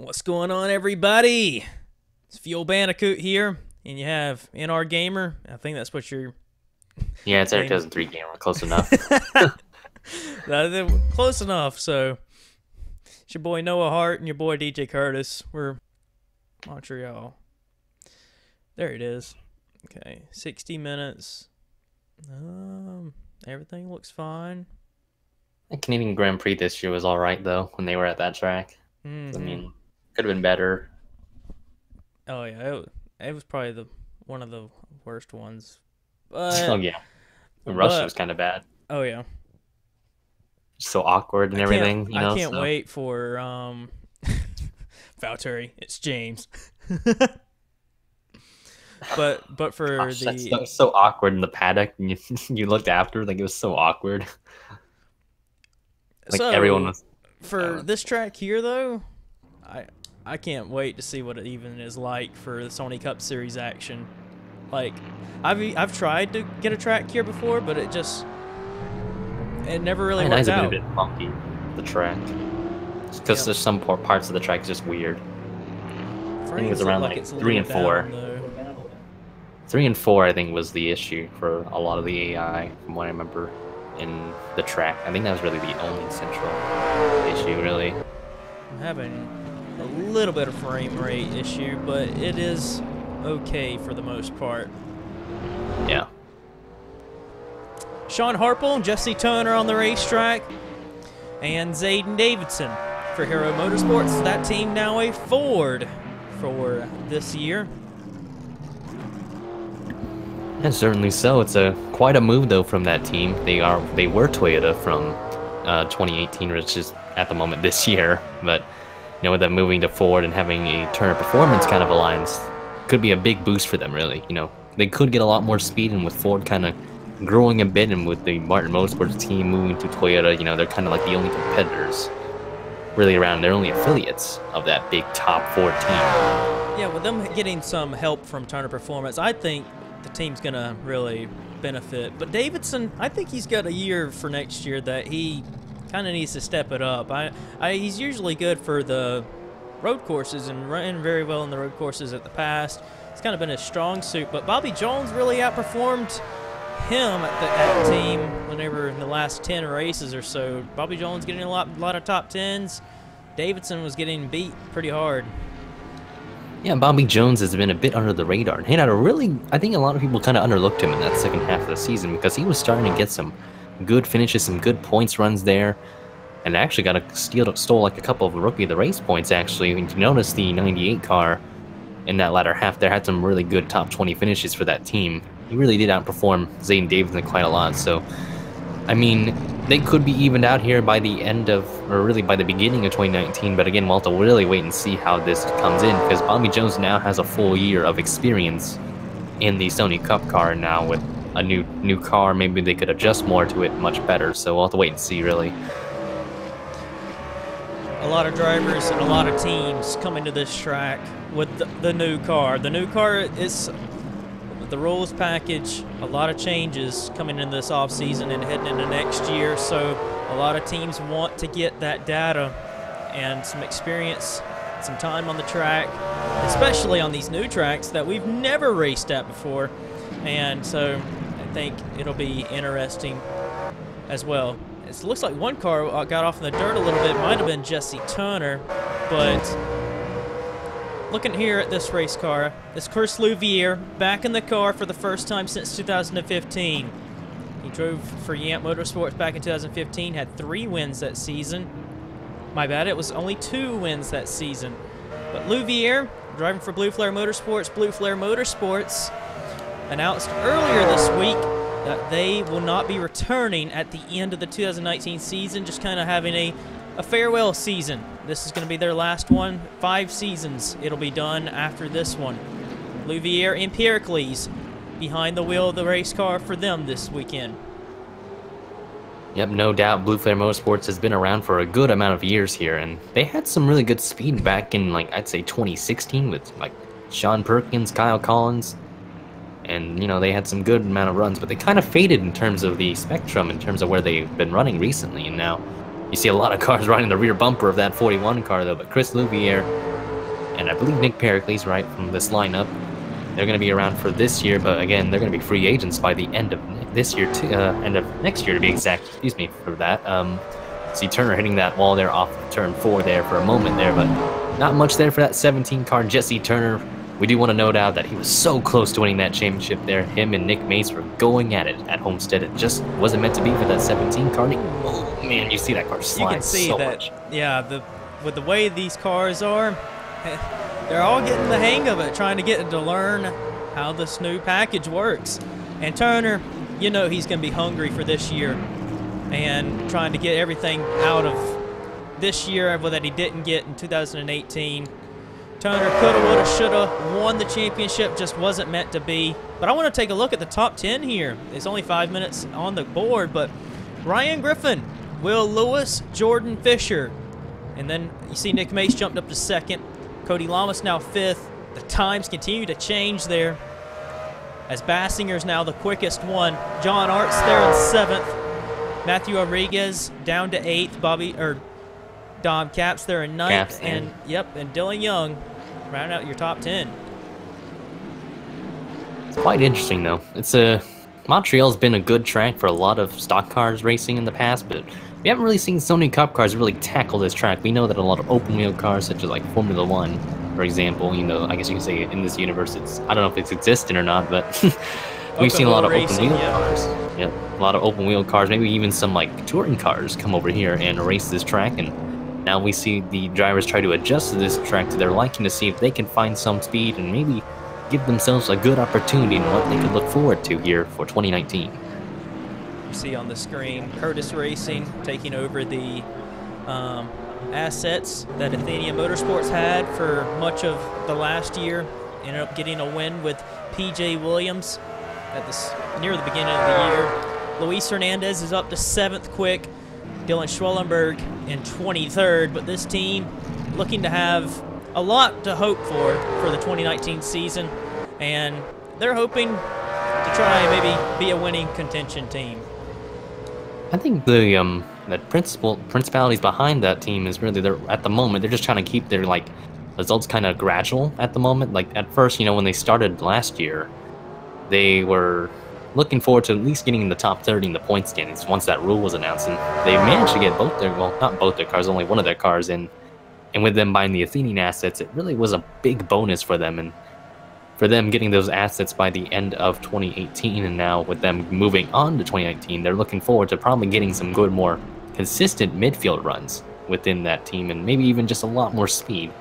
What's going on, everybody? It's Fuel Bandicoot here, and you have NR Gamer. I think that's what your Yeah, it's Eric name. 2003 Gamer. Close enough. Close enough. So, it's your boy Noah Hart and your boy DJ Curtis. We're Montreal. There it is. Okay, 60 minutes. Everything looks fine. The Canadian Grand Prix this year was all right though when they were at that track. I mean, could have been better. Oh yeah, it was probably one of the worst ones. Oh yeah, Russia was kind of bad. Oh yeah. So awkward and everything, I can't so. wait for Valtteri. It's James. but for Gosh, the that's so awkward in the paddock. And you looked after, like it was so awkward. Like so everyone was. for this track here though, I can't wait to see what it even is like for the Sony Cup Series action. Like I've tried to get a track here before, but it never really worked It's out. a bit funky, the track, because there's some parts of the track just weird. I think it was around like 3 and 4. 3 and 4, I think, was the issue for a lot of the AI, from what I remember in the track. I think that was really the only central issue, really. I'm having a little bit of frame rate issue, but it is okay for the most part. Yeah. Sean Harple and Jesse Turner on the racetrack, and Zayden Davidson for Hero Motorsports. That team now a Ford for this year. And certainly so. It's quite a move though from that team. They were Toyota from 2018, which is at the moment this year. But with them moving to Ford and having a Turner Performance kind of alliance, could be a big boost for them. Really, they could get a lot more speed, and with Ford kind of growing a bit, and with the Martin Motorsports team moving to Toyota, they're kind of like the only competitors really around. They're only affiliates of that big top Ford team. Yeah, with them getting some help from Turner Performance, I think the team's going to really benefit. But Davidson, I think he's got a year for next year that he kind of needs to step it up. He's usually good for the road courses and running very well in the road courses at the past. It's kind of been his strong suit. But Bobby Jones really outperformed him at the team whenever in the last 10 races or so. Bobby Jones getting a lot of top 10s. Davidson was getting beat pretty hard. Yeah, Bobby Jones has been a bit under the radar. And he had I think a lot of people kind of underlooked him in that second half of the season because he was starting to get some good finishes, some good points runs there. And actually stole like a couple of Rookie of the Race points, actually. And you notice the 98 car in that latter half there had some really good top 20 finishes for that team. He really did outperform Zayden Davidson quite a lot. So, I mean, they could be evened out here by the end of, or really by the beginning of 2019. But again, we'll have to really wait and see how this comes in, because Bobby Jones now has a full year of experience in the Sony Cup car now with a new car. Maybe they could adjust more to it much better. So we'll have to wait and see, really. A lot of drivers and a lot of teams coming to this track with the new car. The new car is the rules package, a lot of changes coming in this off season and heading into next year. So a lot of teams want to get that data and some experience, some time on the track, especially on these new tracks that we've never raced at before. And so I think it'll be interesting as well. It looks like one car got off in the dirt a little bit. Might have been Jesse Turner, but looking here at this race car, this Chris Louvier back in the car for the first time since 2015. He drove for Yamp Motorsports back in 2015, had 3 wins that season. My bad, it was only 2 wins that season. But Louvier, driving for Blue Flare Motorsports. Blue Flare Motorsports announced earlier this week that they will not be returning at the end of the 2019 season, just kind of having a farewell season. This is going to be their last one. 5 seasons it'll be done after this one. Louvier and Pericles behind the wheel of the race car for them this weekend. Yep, no doubt Blue Flare Motorsports has been around for a good amount of years here, and they had some really good speed back in, like, I'd say 2016 with, like, Sean Perkins, Kyle Collins, and, they had some good amount of runs, but they kind of faded in terms of the spectrum, in terms of where they've been running recently, and now You see a lot of cars riding the rear bumper of that 41 car, though, but Chris Louviere and I believe Nick Pericles, right, from this lineup, they're going to be around for this year, but again, they're going to be free agents by the end of this year, end of next year to be exact, excuse me for that. See Turner hitting that wall there off of turn 4 there for a moment there, but not much there for that 17 car. Jesse Turner, we do want to note out that he was so close to winning that championship there. Him and Nick Mace were going at it at Homestead. It just wasn't meant to be for that 17 car. Oh man, you see that car slide. You can see so that, much. Yeah, with the way these cars are, they're all getting the hang of it, trying to get to learn how this new package works. And Turner, you know he's going to be hungry for this year and trying to get everything out of this year that he didn't get in 2018. Turner coulda, woulda, shoulda won the championship, just wasn't meant to be. But I want to take a look at the top 10 here. It's only 5 minutes on the board, but Ryan Griffin, Will Lewis, Jordan Fisher, and then you see Nick Mace jumped up to 2nd. Cody Lamas now 5th. The times continue to change there, as Bassinger's now the quickest one. John Art's there in 7th. Matthew Rodriguez down to 8th. Dom Capps there in 9th. And Dylan Young round out your top 10. It's quite interesting though. Montreal's been a good track for a lot of stock cars racing in the past, but we haven't really seen Sony Cup cars really tackle this track. We know that a lot of open wheel cars, such as like Formula 1, for example, I guess you can say in this universe, I don't know if it's existing or not, but we've seen a lot of open wheel cars. Yeah, a lot of open wheel cars, maybe even some like touring cars come over here and race this track, and now we see the drivers try to adjust to this track to their liking to see if they can find some speed and maybe give themselves a good opportunity and what they could look forward to here for 2019. You see on the screen Curtis Racing taking over the assets that Athenia Motorsports had for much of the last year. Ended up getting a win with PJ Williams near the beginning of the year. Luis Hernandez is up to 7th quick. Dylan Schwellenberg in 23rd, but this team looking to have a lot to hope for the 2019 season, and they're hoping to try and maybe be a winning contention team. I think the principalities behind that team is really at the moment they're just trying to keep their results kind of gradual at the moment. Like at first, when they started last year, they were looking forward to at least getting in the top 30 in the point standings once that rule was announced, and they managed to get not both their cars, only one of their cars in. And with them buying the Athenian assets, it really was a big bonus for them, and for them getting those assets by the end of 2018, and now with them moving on to 2019, they're looking forward to probably getting some good, more consistent midfield runs within that team, and maybe even just a lot more speed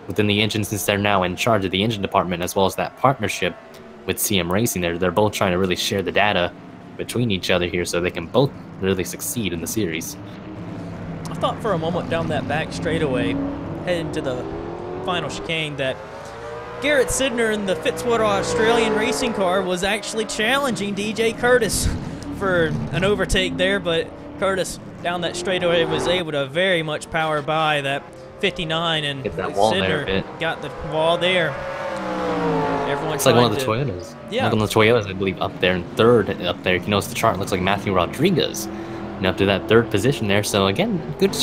within the engine, since they're now in charge of the engine department as well as that partnership with CM Racing. They're both trying to really share the data between each other here so they can both really succeed in the series. I thought for a moment down that back straightaway, heading to the final chicane, that Garrett Sidner in the Fitzwater Australian racing car was actually challenging DJ Curtis for an overtake there, but Curtis down that straightaway was able to very much power by that 59, and get that wall Sidner there, got the wall there. It's like one of the Toyotas. Yeah. Like one of the Toyotas, I believe, up there in 3rd. Up there, if you notice the chart, it looks like Matthew Rodriguez. And up to that 3rd position there. So again, good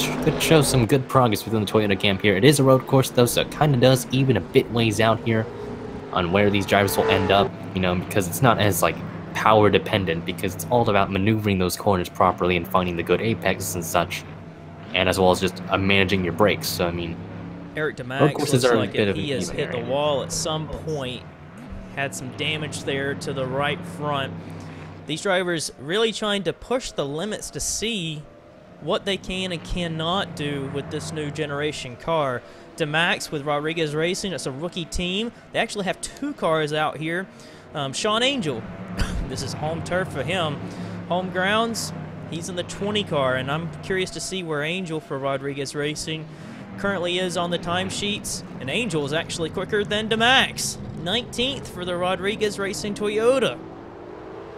show some good progress within the Toyota camp here. It is a road course though, so it kind of does even a bit ways out here on where these drivers will end up. Because it's not as power dependent, because it's all about maneuvering those corners properly and finding the good apexes and such, and as well as just managing your brakes. So I mean, Eric DeMax looks like if he has hit the wall at some point, had some damage there to the right front. These drivers really trying to push the limits to see what they can and cannot do with this new generation car. DeMax with Rodriguez Racing, it's a rookie team. They actually have 2 cars out here. Sean Angel, this is home turf for him. Home grounds, he's in the 20 car, and I'm curious to see where Angel for Rodriguez Racing currently is on the timesheets. And Angel is actually quicker than DeMax. 19th for the Rodriguez Racing Toyota.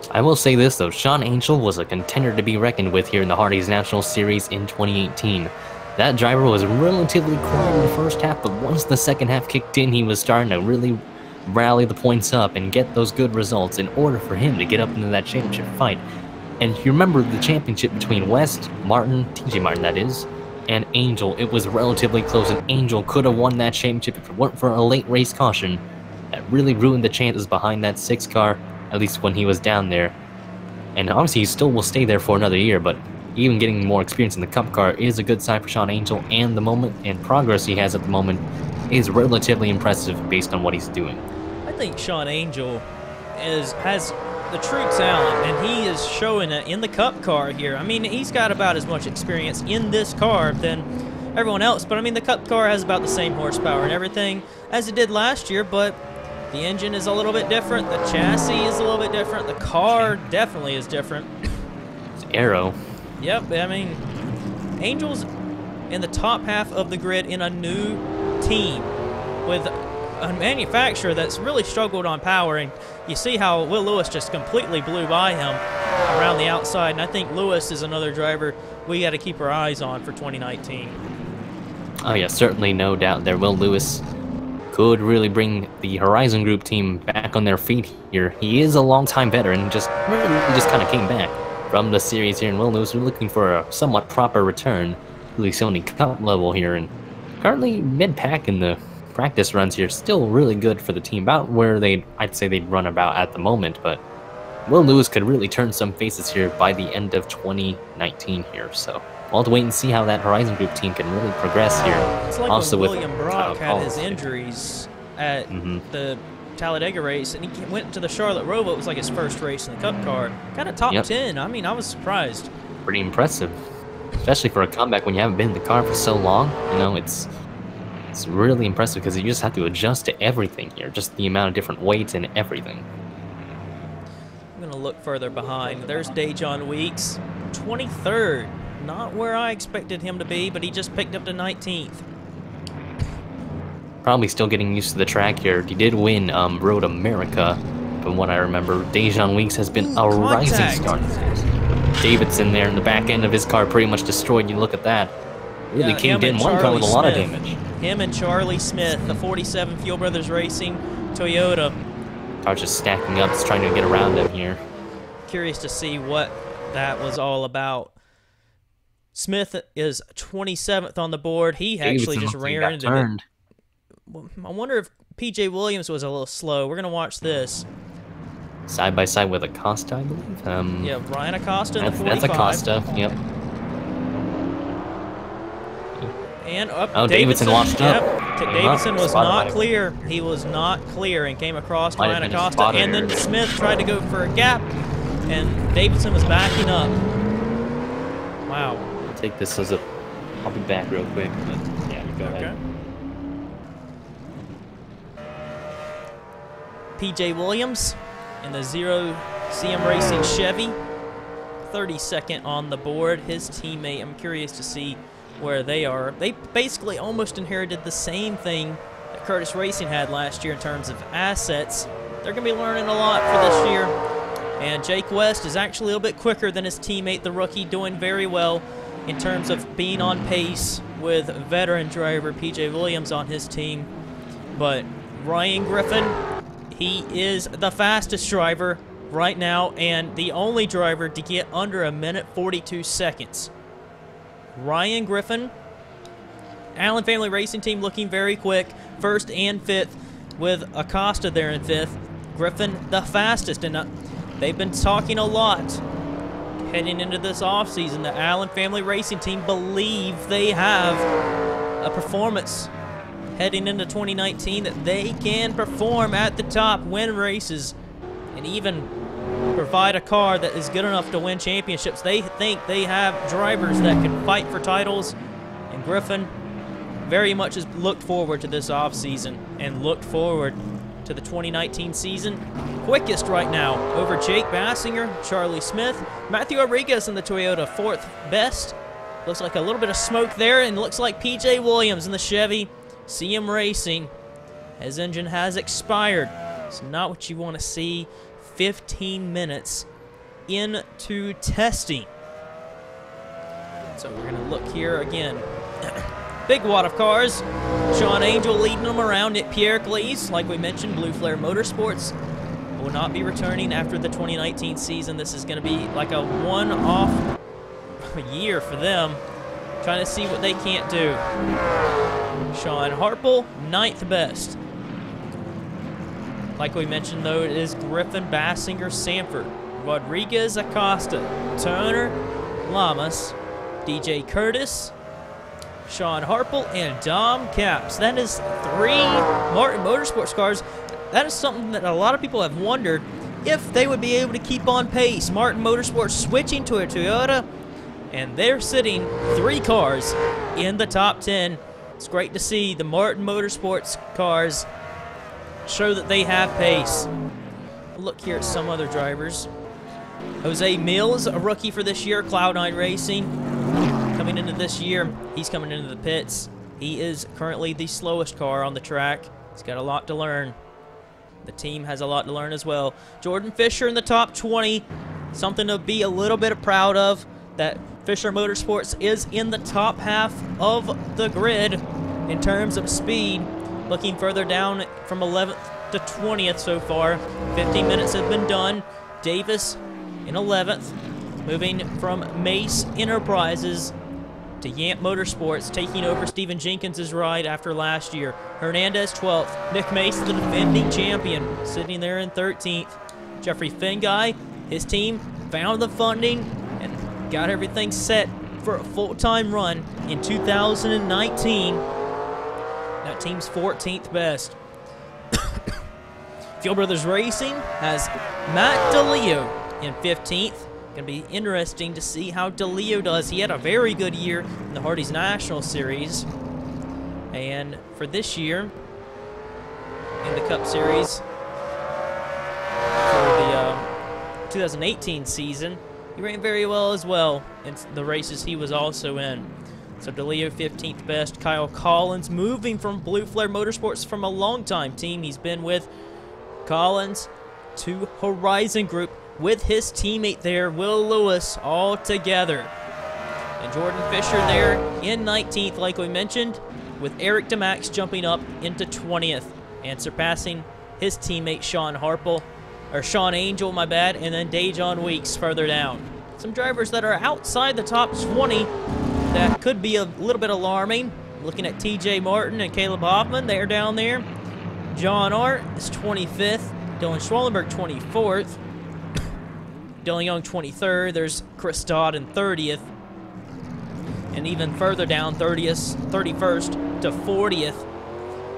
I will say this though, Sean Angel was a contender to be reckoned with here in the Hardee's National Series in 2018. That driver was relatively quiet in the first half, but once the second half kicked in, he was starting to really rally the points up and get those good results in order for him to get up into that championship fight. And you remember the championship between West, Martin, TJ Martin that is, and Angel. It was relatively close, and Angel could have won that championship if it weren't for a late race caution that really ruined the chances behind that 6 car, at least when he was down there. And obviously he still will stay there for another year, but even getting more experience in the Cup car is a good sign for Sean Angel, and the moment and progress he has at the moment is relatively impressive based on what he's doing. I think Sean Angel has the true talent, and he is showing it in the Cup car here. I mean, he's got about as much experience in this car than everyone else, but I mean, the Cup car has about the same horsepower and everything as it did last year, but the engine is a little bit different, the chassis is a little bit different, the car definitely is different. It's Aero. Yep, I mean, Angel's in the top half of the grid in a new team with a manufacturer that's really struggled on power, and you see how Will Lewis just completely blew by him around the outside, and I think Lewis is another driver we got to keep our eyes on for 2019. Oh yeah, certainly, no doubt there. Will Lewis could really bring the Horizon Group team back on their feet here. He is a long-time veteran, just kind of came back from the series here, and Will Lewis, we're looking for a somewhat proper return to the Sony Cup level here, and currently mid-pack in the practice runs here, still really good for the team, about where I'd say they'd run about at the moment, but Will Lewis could really turn some faces here by the end of 2019 here, so we'll have to wait and see how that Horizon Group team can really progress here. It's like also when with William Brock had his Collins. injuries at the Talladega race, and he went to the Charlotte Roval. It was like his first race in the Cup car. Kind of top 10. I mean, I was surprised. Pretty impressive, especially for a comeback when you haven't been in the car for so long. You know, it's really impressive because you just have to adjust to everything here, just the amount of different weights and everything. I'm going to look further behind. There's Dejon Weeks, 23rd. Not where I expected him to be, but he just picked up to 19th. Probably still getting used to the track here. He did win Road America, from what I remember. Dejon Weeks has been a rising star. Davidson there in the back end of his car pretty much destroyed. You look at that. Really came in one car with a lot of damage. Him and Charlie Smith, the 47 Fuel Brothers Racing Toyota. Car just stacking up, just trying to get around him here. Curious to see what that was all about. Smith is 27th on the board. He actually just ran into it. I wonder if PJ Williams was a little slow. We're going to watch this. Side by side with Acosta, I believe. Yeah, Ryan Acosta in the 45. That's Acosta, yep. And up, oh, Davidson washed up. Yep. Davidson was not clear. He was not clear and came across Ryan Acosta. And then Smith tried to go for a gap, and Davidson was backing up. Wow. I'll take this as a... I'll be back real quick. But yeah, go ahead. PJ Williams in the 0 CM Racing Chevy, 32nd on the board. His teammate, I'm curious to see where they are. They basically almost inherited the same thing that Curtis Racing had last year in terms of assets. They're going to be learning a lot for this year. And Jake West is actually a little bit quicker than his teammate, the rookie, doing very well in terms of being on pace with veteran driver PJ Williams on his team. But Ryan Griffin, he is the fastest driver right now and the only driver to get under a minute 42 seconds. Ryan Griffin, Allen Family Racing Team looking very quick, 1st and 5th with Acosta there in 5th. Griffin the fastest, and they've been talking a lot heading into this offseason. The Allen Family Racing Team believe they have a performance heading into 2019 that they can perform at the top, win races, and even provide a car that is good enough to win championships. They think they have drivers that can fight for titles, and Griffin very much has looked forward to this offseason and looked forward to the 2019 season. Quickest right now over Jake Bassinger, Charlie Smith, Matthew Rodriguez in the Toyota, 4th best. Looks like a little bit of smoke there, and looks like PJ Williams in the Chevy CM Racing. His engine has expired. It's not what you want to see 15 minutes into testing. So we're going to look here again. Big wad of cars. Sean Angel leading them around. Nick Pierre Glees, like we mentioned, Blue Flare Motorsports. will not be returning after the 2019 season. This is going to be like a one-off year for them, trying to see what they can't do. Sean Harple, 9th best. Like we mentioned, though, it is Griffin, Bassinger, Sanford, Rodriguez, Acosta, Turner, Lamas, DJ Curtis, Sean Harple, and Dom Capps. That is 3 Martin Motorsports cars. That is something that a lot of people have wondered if they would be able to keep on pace. Martin Motorsports switching to a Toyota, and they're sitting 3 cars in the top 10. It's great to see the Martin Motorsports cars show that they have pace. Look here at some other drivers. Jose Mills, a rookie for this year, Cloud9 Racing. Coming into this year, he's coming into the pits. He is currently the slowest car on the track. He's got a lot to learn. The team has a lot to learn as well. Jordan Fisher in the top 20. Something to be a little bit proud of, that Fisher Motorsports is in the top half of the grid in terms of speed. Looking further down from 11th to 20th so far. 15 minutes have been done. Davis in 11th. Moving from Mace Enterprises to Yamp Motorsports, taking over Stephen Jenkins' ride after last year. Hernandez 12th. Nick Mace, the defending champion, sitting there in 13th. Jeffrey Finguy, his team found the funding and got everything set for a full-time run in 2019. That team's 14th best. Fuel Brothers Racing has Matt DeLeo in 15th. Going to be interesting to see how DeLeo does. He had a very good year in the Hardee's National Series. And for this year, in the Cup Series, for the 2018 season, he ran very well as well in the races he was also in. So DeLeo 15th best. Kyle Collins moving from Blue Flare Motorsports from a long-time team he's been with. Collins to Horizon Group with his teammate there, Will Lewis, all together. And Jordan Fisher there in 19th, like we mentioned, with Eric DeMax jumping up into 20th and surpassing his teammate Sean Harple, or Sean Angel, my bad, and then Dejon Weeks further down. Some drivers that are outside the top 20 that could be a little bit alarming. Looking at TJ Martin and Caleb Hoffman, they're down there. John Art is 25th. Dylan Schwallenberg 24th. Dylan Young 23rd. There's Chris Dodd in 30th. And even further down, 30th, 31st to 40th.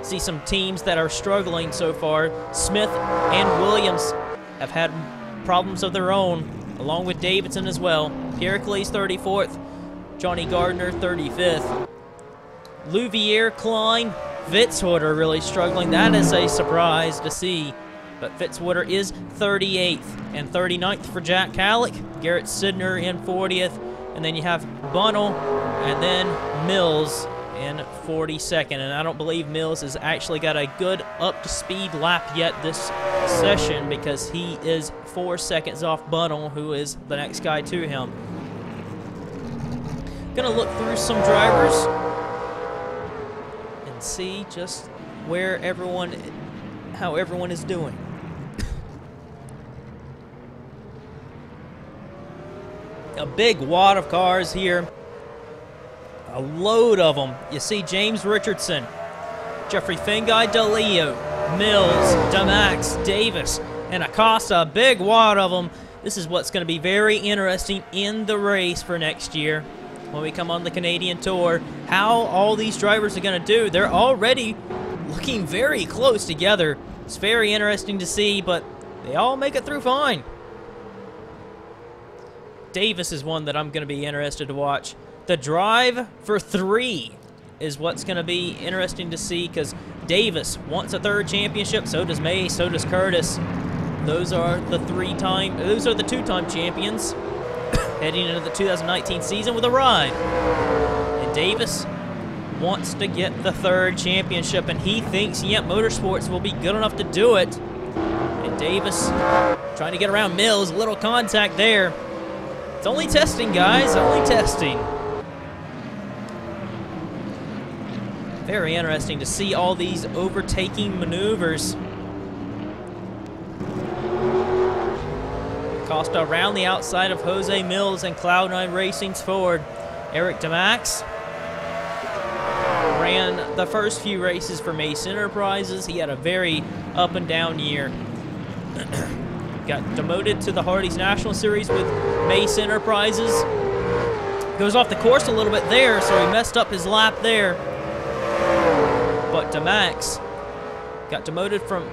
See some teams that are struggling so far. Smith and Williams have had problems of their own, along with Davidson as well. Pericles 34th. Johnny Gardner 35th. Louvier, Klein, Fitzwater really struggling. That is a surprise to see. But Fitzwater is 38th and 39th for Jack Halleck. Garrett Sidner in 40th. And then you have Bunnell and then Mills in 42nd. And I don't believe Mills has actually got a good up-to-speed lap yet this session, because he is 4 seconds off Bunnell, who is the next guy to him. Gonna look through some drivers and see just where everyone, how everyone is doing. A big wad of cars here. A load of them. You see James Richardson, Jeffrey Finguy, DeLeo, Mills, DeMax, Davis, and Acosta. A big wad of them. This is what's going to be very interesting in the race for next year when we come on the Canadian Tour. How all these drivers are going to do. They're already looking very close together. It's very interesting to see, but they all make it through fine. Davis is one that I'm going to be interested to watch. The drive for 3 is what's going to be interesting to see, because Davis wants a 3rd championship. So does May. So does Curtis. Those are the 2-time champions heading into the 2019 season with a ride. And Davis wants to get the 3rd championship, and he thinks Yamp Motorsports will be good enough to do it. And Davis trying to get around Mills. A little contact there. It's only testing, guys, only testing. Very interesting to see all these overtaking maneuvers. Costa around the outside of Jose Mills and Cloud9 Racing's Ford. Eric DeMax ran the first few races for Mace Enterprises. He had a very up and down year. Got demoted to the Hardee's National Series with Mace Enterprises. Goes off the course a little bit there, so he messed up his lap there. But DeMax got demoted from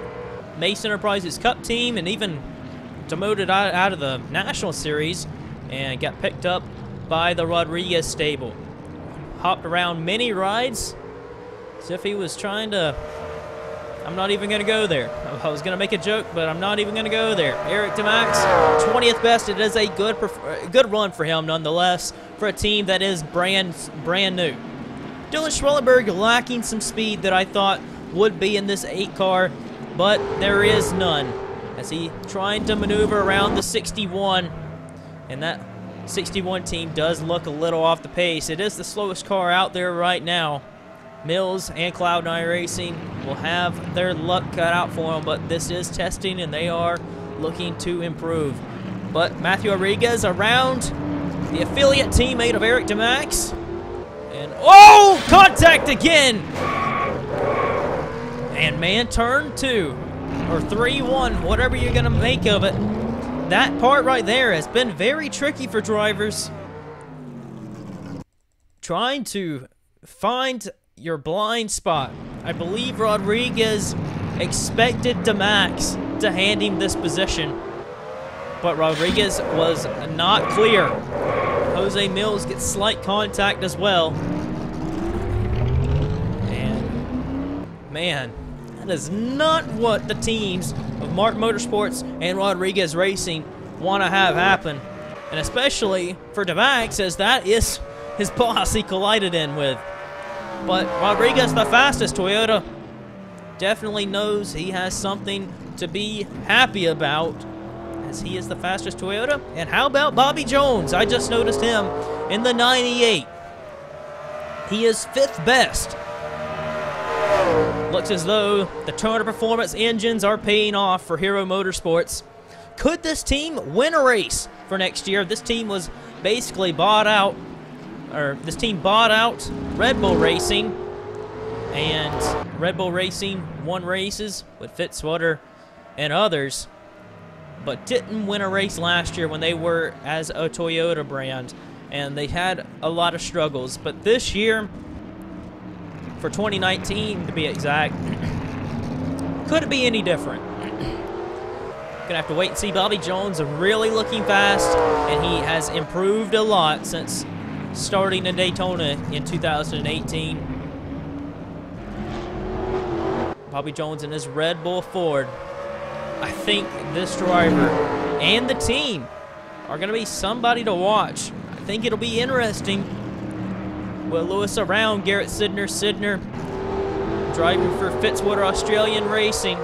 Mace Enterprises Cup team and even demoted out of the National Series and got picked up by the Rodriguez stable. Hopped around many rides as if he was trying to... I'm not even going to go there. I was going to make a joke, but I'm not even going to go there. Eric DeMax, 20th best. It is a good run for him nonetheless for a team that is brand new. Dylan Schwellenberg lacking some speed that I thought would be in this 8 car, but there is none as he trying to maneuver around the 61, and that 61 team does look a little off the pace. It is the slowest car out there right now. Mills and Cloud9 Racing will have their luck cut out for them, but this is testing and they are looking to improve. But Matthew Rodriguez around the affiliate teammate of Eric DeMax. And oh, contact again! And man, turn 2 or 3-1, whatever you're gonna make of it. That part right there has been very tricky for drivers. Trying to find your blind spot. I believe Rodriguez expected DeMax to hand him this position, but Rodriguez was not clear. Jose Mills gets slight contact as well. And man, that is not what the teams of Mark Motorsports and Rodriguez Racing want to have happen. And especially for DeMax, as that is his boss he collided in with. But Rodriguez, the fastest Toyota, definitely knows he has something to be happy about, as he is the fastest Toyota. And how about Bobby Jones? I just noticed him in the 98. He is 5th best. Looks as though the Turner Performance engines are paying off for Hero Motorsports. Could this team win a race for next year? This team was basically bought out. This team bought out Red Bull Racing, and Red Bull Racing won races with Fitzwater and others, but didn't win a race last year when they were as a Toyota brand, and they had a lot of struggles. But this year, for 2019 to be exact, could it be any different? Gonna have to wait and see. Bobby Jones really looking fast, and he has improved a lot since starting in Daytona in 2018. Bobby Jones in his Red Bull Ford. I think this driver and the team are going to be somebody to watch. I think it'll be interesting. Will Lewis around Garrett Sidner driving for Fitzwater Australian Racing.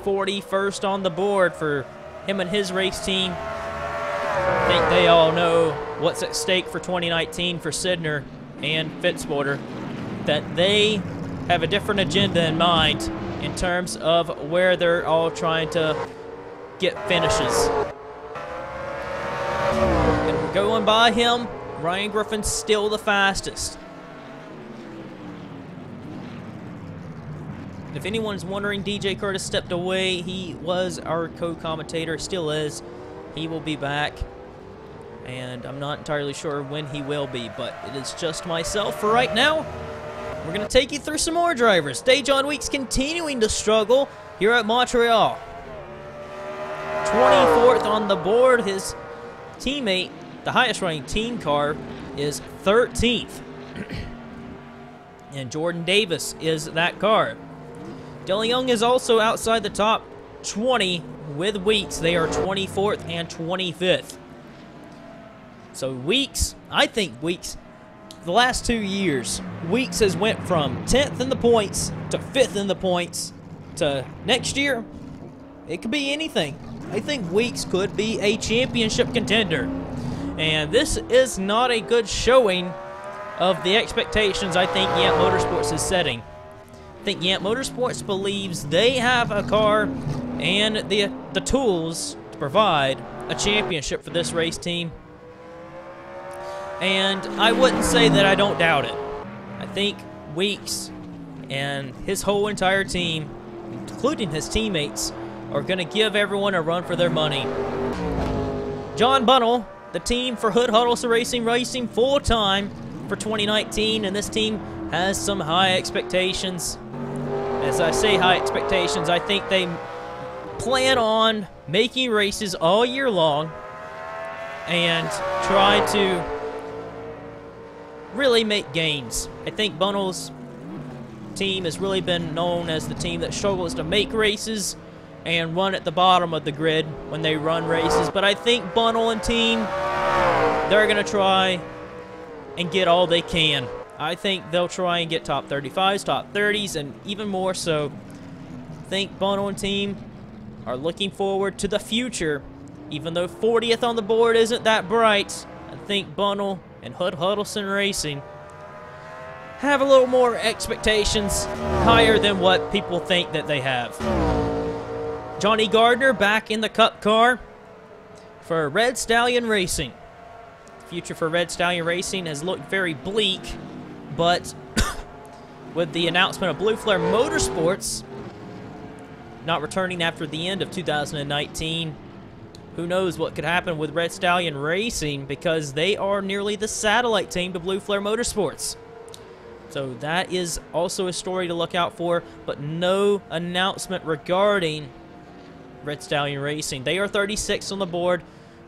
41st on the board for him and his race team. I think they all know what's at stake for 2019 for Sidner and Fitzwater, that they have a different agenda in mind in terms of where they're all trying to get finishes. And going by him, Ryan Griffin's still the fastest. If anyone's wondering, DJ Curtis stepped away. He was our co-commentator, still is. He will be back, and I'm not entirely sure when he will be, but it is just myself for right now. We're going to take you through some more drivers. Dejon Weeks continuing to struggle here at Montreal. 24th on the board. His teammate, the highest running team car, is 13th. And Jordan Davis is that car. Dylan Young is also outside the top 20 with Weeks. They are 24th and 25th. So Weeks, I think Weeks, the last 2 years, Weeks has went from 10th in the points to 5th in the points to next year, it could be anything. I think Weeks could be a championship contender. And this is not a good showing of the expectations I think Yamp Motorsports is setting. I think Yamp Motorsports believes they have a car and the tools to provide a championship for this race team. And I wouldn't say that I don't doubt it. I think Weeks and his whole entire team, including his teammates, are going to give everyone a run for their money. John Bunnell, the team for Hood Huddleston Racing full-time for 2019, and this team has some high expectations. As I say high expectations, I think they plan on making races all year long and try to really make gains. I think Bunnell's team has really been known as the team that struggles to make races and run at the bottom of the grid when they run races. But I think Bunnell and team, they're going to try and get all they can. I think they'll try and get top 35s, top 30s, and even more so. I think Bunnell and team are looking forward to the future. Even though 40th on the board isn't that bright, I think Bunnell and Hood Huddleston Racing have a little more expectations higher than what people think that they have. Johnny Gardner back in the Cup car for Red Stallion Racing. The future for Red Stallion Racing has looked very bleak, but with the announcement of Blue Flare Motorsports not returning after the end of 2019, who knows what could happen with Red Stallion Racing, because they are nearly the satellite team to Blue Flare Motorsports. So that is also a story to look out for, but no announcement regarding Red Stallion Racing. They are 36 on the board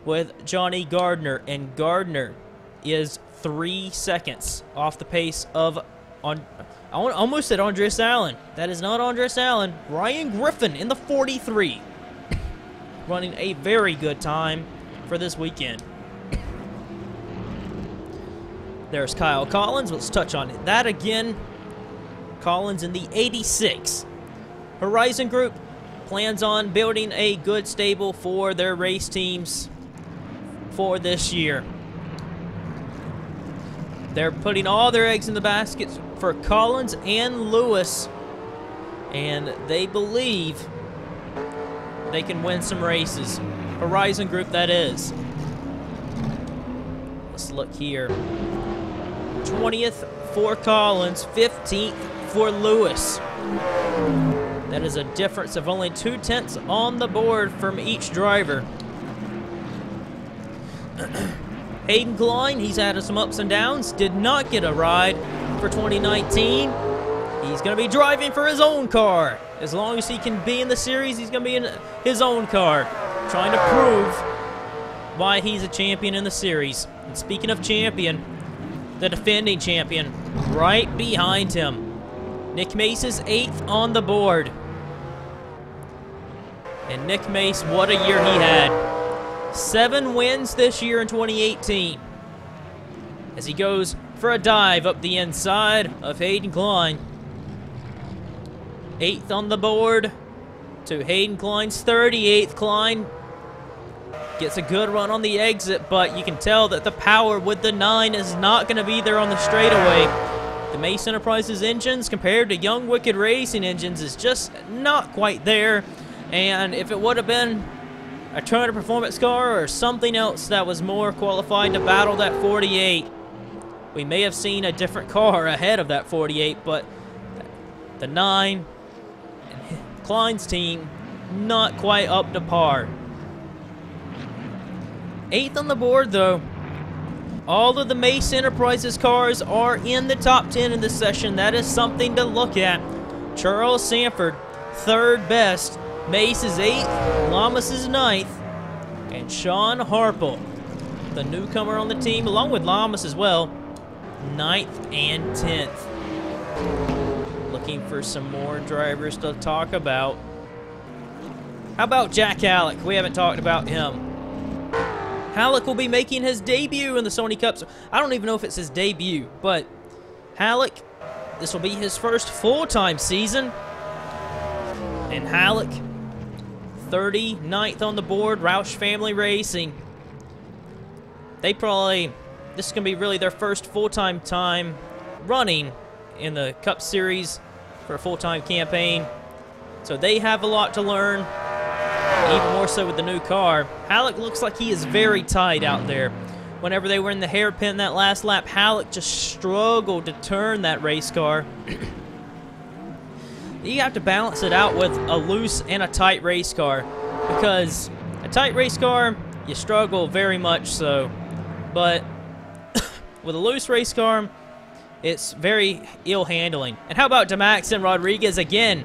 with Johnny Gardner, and Gardner is 3 seconds off the pace of, I almost said Andres Allen. That is not Andres Allen. Ryan Griffin in the 43. Running a very good time for this weekend. There's Kyle Collins. Let's touch on that again. Collins in the 86. Horizon Group plans on building a good stable for their race teams for this year. They're putting all their eggs in the baskets for Collins and Lewis, and they believe they can win some races. Horizon Group, that is. Let's look here. 20th for Collins, 15th for Lewis. That is a difference of only 2/10 on the board from each driver. Hayden Klein, he's had some ups and downs, did not get a ride for 2019. He's going to be driving for his own car. As long as he can be in the series, he's going to be in his own car, trying to prove why he's a champion in the series. And speaking of champion, the defending champion right behind him. Nick Mace is 8th on the board. And Nick Mace, what a year he had. 7 wins this year in 2018. As he goes for a dive up the inside of Hayden Klein. 8th on the board to Hayden Klein's 38th. Klein gets a good run on the exit, but you can tell that the power with the 9 is not going to be there on the straightaway. The Mace Enterprises engines compared to Young Wicked Racing engines is just not quite there. And if it would have been a Turner Performance car or something else that was more qualified to battle that 48, we may have seen a different car ahead of that 48, but the 9 and Klein's team not quite up to par. 8th on the board, though. All of the Mace Enterprises cars are in the top 10 in this session. That is something to look at. Charles Sanford, 3rd best. Mace is 8th. Lamas is 9th. And Sean Harple, the newcomer on the team, along with Lamas as well, 9th and 10th. Looking for some more drivers to talk about. How about Jack Halleck? We haven't talked about him. Halleck will be making his debut in the Sony Cups. I don't even know if it's his debut, but Halleck, this will be his first full-time season. And Halleck, 39th on the board, Roush Family Racing. This is going to be really their first full-time time running in the Cup Series for a full-time campaign. So they have a lot to learn. even more so with the new car. Halleck looks like he is very tight out there. Whenever they were in the hairpin that last lap, Halleck just struggled to turn that race car. You have to balance it out with a loose and a tight race car, because a tight race car, you struggle very much so. But with a loose race car, it's very ill handling. And how about DeMax and Rodriguez again?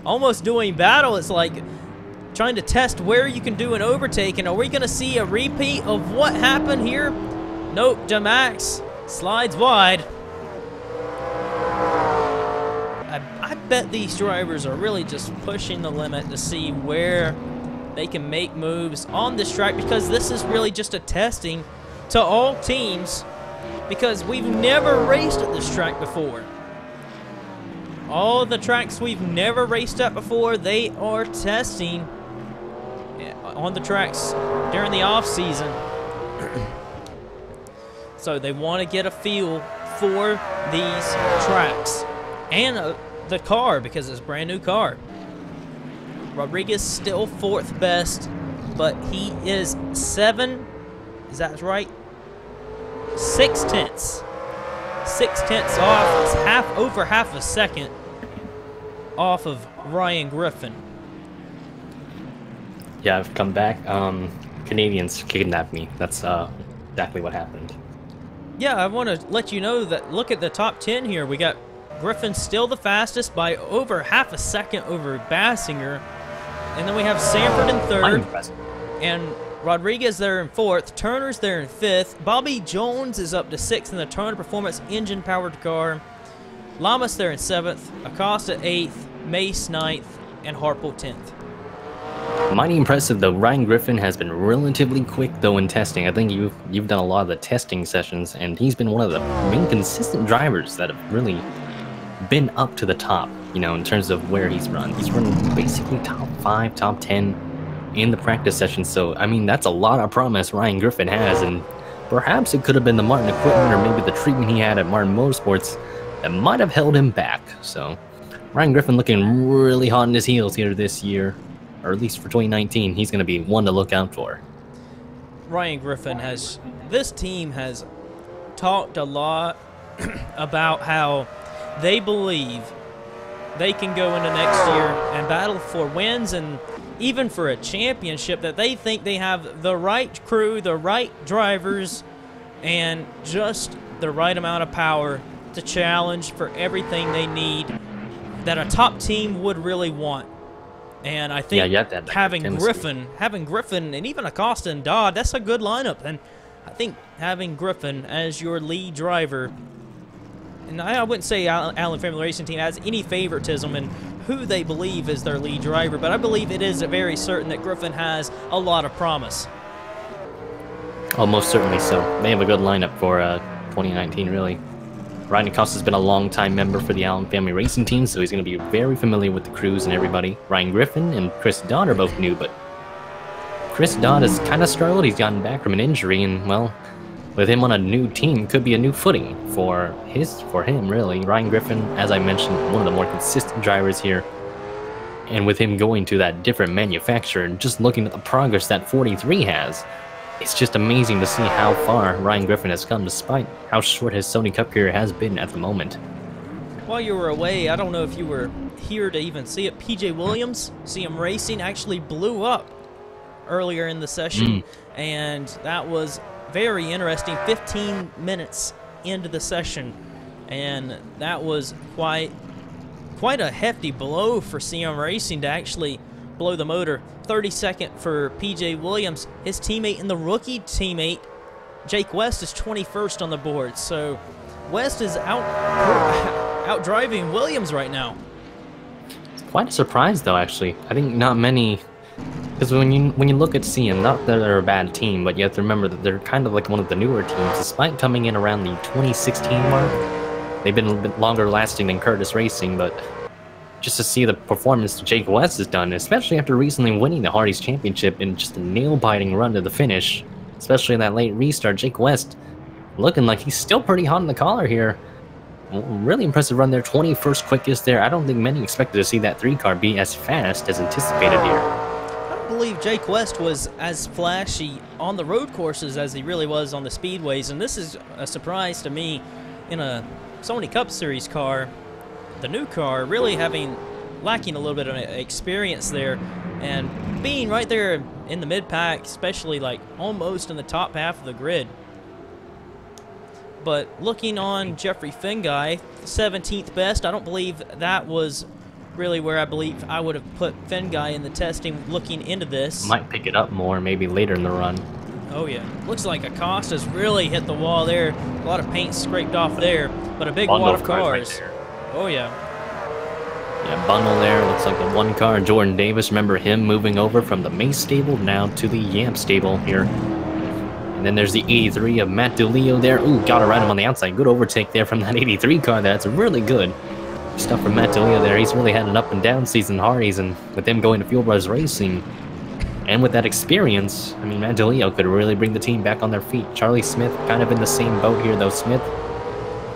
Almost doing battle. It's like trying to test where you can do an overtake. And are we going to see a repeat of what happened here? Nope, DeMax slides wide. I bet these drivers are really just pushing the limit to see where they can make moves on this track, because this is really just a testing to all teams, because we've never raced at this track before. All the tracks we've never raced at before, they are testing on the tracks during the off season. So they want to get a feel for these tracks and the car, because it's a brand new car. Rodriguez still 4th best, but he is 7, is that right? 6 tenths. 6 tenths off. It's over half a second off of Ryan Griffin. Yeah, I've come back. Canadians kidnapped me. That's exactly what happened. Yeah, I want to let you know that, look at the top 10 here. We got Griffin still the fastest by over half a second over Bassinger. And then we have Sanford in 3rd. And Rodriguez there in 4th. Turner's there in 5th. Bobby Jones is up to 6th in the Turner Performance engine-powered car. Lamas there in 7th. Acosta 8th. Mace 9th. And Harple 10th. Mighty impressive, though. Ryan Griffin has been relatively quick, though, in testing. I think you've done a lot of the testing sessions, and he's been one of the main consistent drivers that have really been up to the top, you know, in terms of where he's run. He's run basically top 5, top 10 in the practice session. So, I mean, that's a lot of promise Ryan Griffin has, and perhaps it could have been the Martin equipment or maybe the treatment he had at Martin Motorsports that might have held him back. So, Ryan Griffin looking really hot on his heels here this year, or at least for 2019. He's going to be one to look out for. Ryan Griffin this team has talked a lot about how they believe they can go into next year and battle for wins and even for a championship, that they think they have the right crew, the right drivers, and just the right amount of power to challenge for everything they need that a top team would really want. And I think having Griffin and even Acosta and Dodd, that's a good lineup. And I think having Griffin as your lead driver, and I wouldn't say Allen Family Racing Team has any favoritism in who they believe is their lead driver, but I believe it is very certain that Griffin has a lot of promise. Oh, most certainly so. They have a good lineup for 2019, really. Ryan Acosta's been a long-time member for the Allen Family Racing Team, so he's going to be very familiar with the crews and everybody. Ryan Griffin and Chris Dodd are both new, but Chris Dodd has kind of struggled. He's gotten back from an injury, and, well, with him on a new team, could be a new footing for him, really. Ryan Griffin, as I mentioned, one of the more consistent drivers here. And with him going to that different manufacturer and just looking at the progress that 43 has, it's just amazing to see how far Ryan Griffin has come despite how short his Sony Cup career has been at the moment. While you were away, I don't know if you were here to even see it, PJ Williams, CM Racing, actually blew up earlier in the session, and that was very interesting. 15 minutes into the session, and that was quite a hefty blow for CM Racing to actually blow the motor. 32nd for PJ Williams. His teammate and the rookie teammate Jake West is 21st on the board, so West is out driving Williams right now. It's quite a surprise, though. Actually, I think not many. Because when you look at CM, not that they're a bad team, but you have to remember that they're kind of like one of the newer teams. Despite coming in around the 2016 mark, they've been a bit longer lasting than Curtis Racing, but just to see the performance Jake West has done, especially after recently winning the Hardy's Championship in just a nail-biting run to the finish, especially in that late restart, Jake West looking like he's still pretty hot in the collar here. Really impressive run there, 21st quickest there. I don't think many expected to see that 3 car be as fast as anticipated here. believe Jake West was as flashy on the road courses as he really was on the speedways, and this is a surprise to me in a Sony Cup Series car. The new car really lacking a little bit of experience there, and being right there in the mid-pack, especially like almost in the top half of the grid. But looking on Jeffrey Finguy, 17th best, I don't believe that was really where I believe I would have put Finguy in the testing looking into this. Might pick it up more maybe later in the run. Oh yeah, looks like Acosta's really hit the wall there. A lot of paint scraped off there, but a big wad of cars. Right, oh yeah. Yeah, bundle there, looks like the one car. Jordan Davis, remember him moving over from the Mace stable now to the Yamp stable here. And then there's the 83 of Matt DeLeo there. Ooh, got to ride him on the outside. Good overtake there from that 83 car. That's really good stuff from Matt DeLeo there. He's really had an up and down season, Hardy's, and with them going to Fuel Brothers Racing, and with that experience, I mean, Matt DeLeo could really bring the team back on their feet. Charlie Smith kind of in the same boat here, though. Smith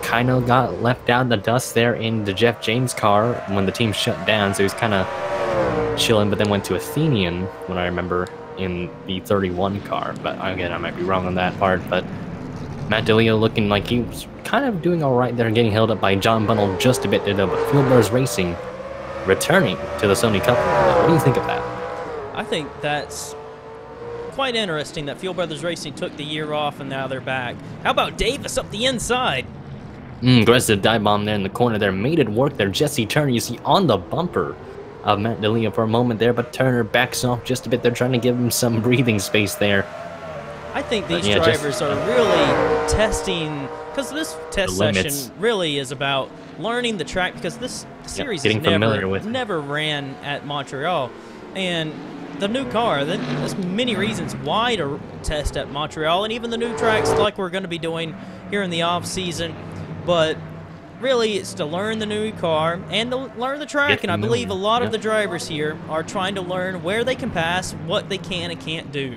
kind of got left out in the dust there in the Jeff James car when the team shut down, so he's kind of chilling, but then went to Athenian, when I remember, in the 31 car. But again, I might be wrong on that part, but Matt DeLeo looking like he was kind of doing all right there, getting held up by John Bundle just a bit there, though. But Fuel Brothers Racing returning to the Sony Cup. What do you think of that? I think that's quite interesting that Fuel Brothers Racing took the year off and now they're back. How about Davis up the inside? Aggressive dive bomb there in the corner there. Made it work there. Jesse Turner, you see on the bumper of Matt DeLeo for a moment there, but Turner backs off just a bit. They're trying to give him some breathing space there. I think these drivers are really testing, because this test session really is about learning the track, because this series never ran at Montreal. And the new car, there's many reasons why to test at Montreal, and even the new tracks like we're going to be doing here in the off-season. But really, it's to learn the new car and to learn the track, and I believe a lot of the drivers here are trying to learn where they can pass, what they can and can't do.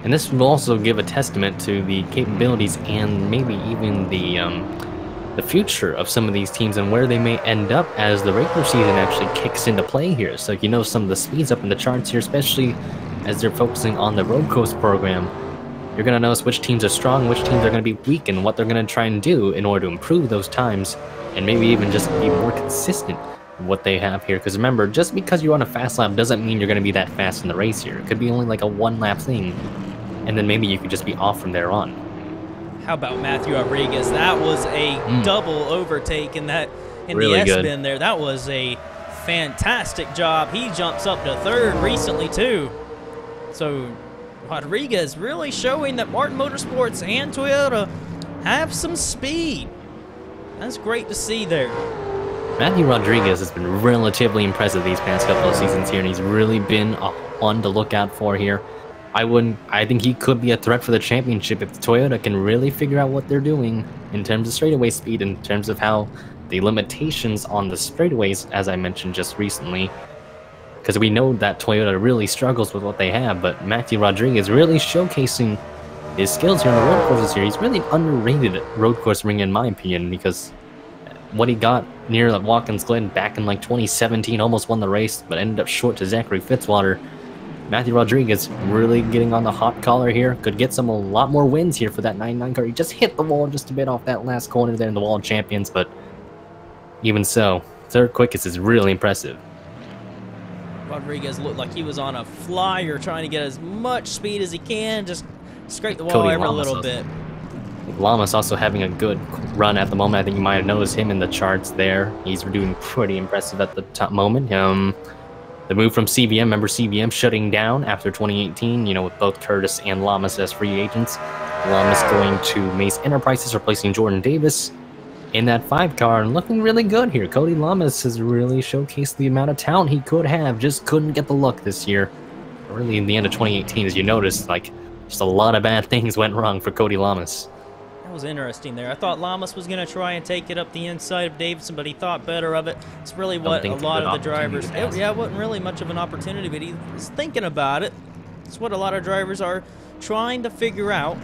And this will also give a testament to the capabilities and maybe even the future of some of these teams and where they may end up as the regular season actually kicks into play here. So you know some of the speeds up in the charts here, especially as they're focusing on the road course program. You're going to notice which teams are strong, which teams are going to be weak, and what they're going to try and do in order to improve those times and maybe even just be more consistent with what they have here. Because remember, just because you're on a fast lap doesn't mean you're going to be that fast in the race here. It could be only like a one-lap thing, and then maybe you could just be off from there on. How about Matthew Rodriguez? That was a double overtake in the S-bin there. That was a fantastic job. He jumps up to third recently, too. So Rodriguez really showing that Martin Motorsports and Toyota have some speed. That's great to see there. Matthew Rodriguez has been relatively impressive these past couple of seasons here, and he's really been a one to look out for here. I think he could be a threat for the championship if Toyota can really figure out what they're doing in terms of straightaway speed, in terms of how the limitations on the straightaways, as I mentioned just recently. Because we know that Toyota really struggles with what they have, but Matthew Rodriguez really showcasing his skills here on the road courses here. He's really underrated at road course ring in my opinion, because what he got near the Watkins Glen back in like 2017, almost won the race, but ended up short to Zachary Fitzwater. Matthew Rodriguez really getting on the hot collar here. Could get a lot more wins here for that 99 car. He just hit the wall just a bit off that last corner there in the Wall of Champions, but even so, third quickest is really impressive. Rodriguez looked like he was on a flyer trying to get as much speed as he can, just scrape the wall every little bit. Lamas also having a good run at the moment. I think you might have noticed him in the charts there. He's doing pretty impressive at the top moment. The move from CBM, remember CBM shutting down after 2018, you know, with both Curtis and Lamas as free agents. Lamas going to Mace Enterprises, replacing Jordan Davis in that 5 car, and looking really good here. Cody Lamas has really showcased the amount of talent he could have, just couldn't get the luck this year. Really in the end of 2018, as you noticed, like, just a lot of bad things went wrong for Cody Lamas. That was interesting there. I thought Lamas was going to try and take it up the inside of Davidson, but he thought better of it. It's really what a lot of the drivers... Yeah, it wasn't really much of an opportunity, but he was thinking about it. It's what a lot of drivers are trying to figure out,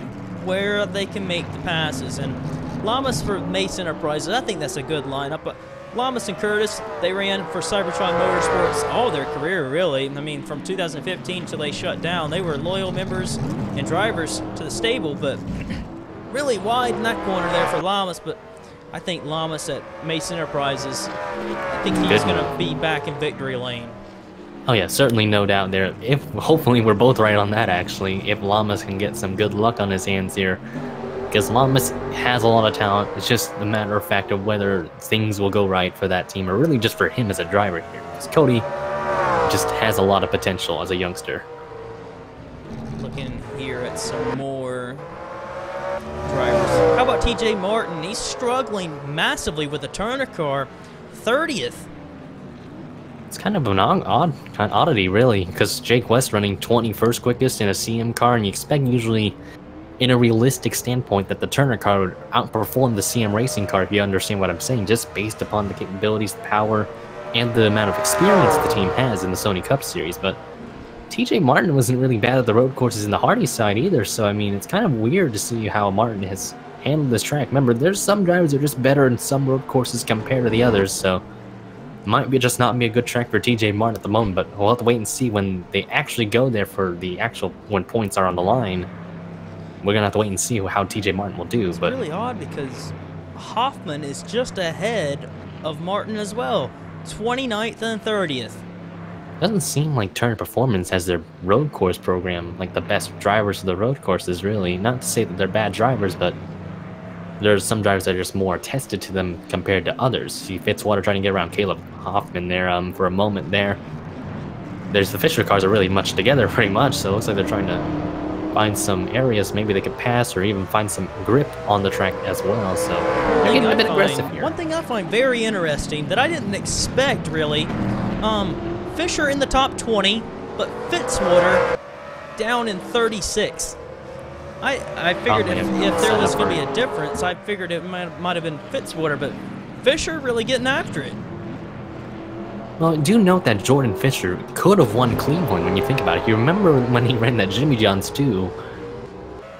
where they can make the passes. And Lamas for Mace Enterprises, I think that's a good lineup. But Lamas and Curtis, they ran for Cybertron Motorsports all their career, really. I mean, from 2015 until they shut down, they were loyal members and drivers to the stable, but really wide in that corner there for Lamas. But I think Lamas at Mace Enterprises, I think he's going to be back in victory lane. Oh yeah, certainly no doubt there. If hopefully we're both right on that actually, if Lamas can get some good luck on his hands here. Because Lamas has a lot of talent. It's just a matter of fact of whether things will go right for that team or really just for him as a driver here. Because Cody just has a lot of potential as a youngster. Looking here at some more drivers. How about TJ Martin? He's struggling massively with the Turner car. 30th. It's kind of an oddity, really, because Jake West running 21st quickest in a CM car, and you expect usually, in a realistic standpoint, that the Turner car would outperform the CM racing car, if you understand what I'm saying, just based upon the capabilities, the power, and the amount of experience the team has in the Sony Cup Series. But TJ Martin wasn't really bad at the road courses in the Hardy side either, so I mean, it's kind of weird to see how Martin has handled this track. Remember, there's some drivers that are just better in some road courses compared to the others, so might be just not be a good track for TJ Martin at the moment, but we'll have to wait and see when they actually go there for the actual, when points are on the line. We're gonna have to wait and see how TJ Martin will do. It's but really odd because Hoffman is just ahead of Martin as well. 29th and 30th. Doesn't seem like Turner Performance has their road course program, like the best drivers of the road courses, really. Not to say that they're bad drivers, but there's some drivers that are just more tested to them compared to others. See Fitzwater trying to get around Caleb Hoffman there for a moment there. There's the Fisher cars are really much together pretty much, so it looks like they're trying to find some areas maybe they could pass or even find some grip on the track as well. So they're getting a bit aggressive here. One thing I find very interesting that I didn't expect really, Fisher in the top 20, but Fitzwater down in 36. I figured if there was going to be a difference, I figured it might have been Fitzwater, but Fisher really getting after it. Well, do note that Jordan Fisher could have won Cleveland when you think about it. You remember when he ran that Jimmy John's too?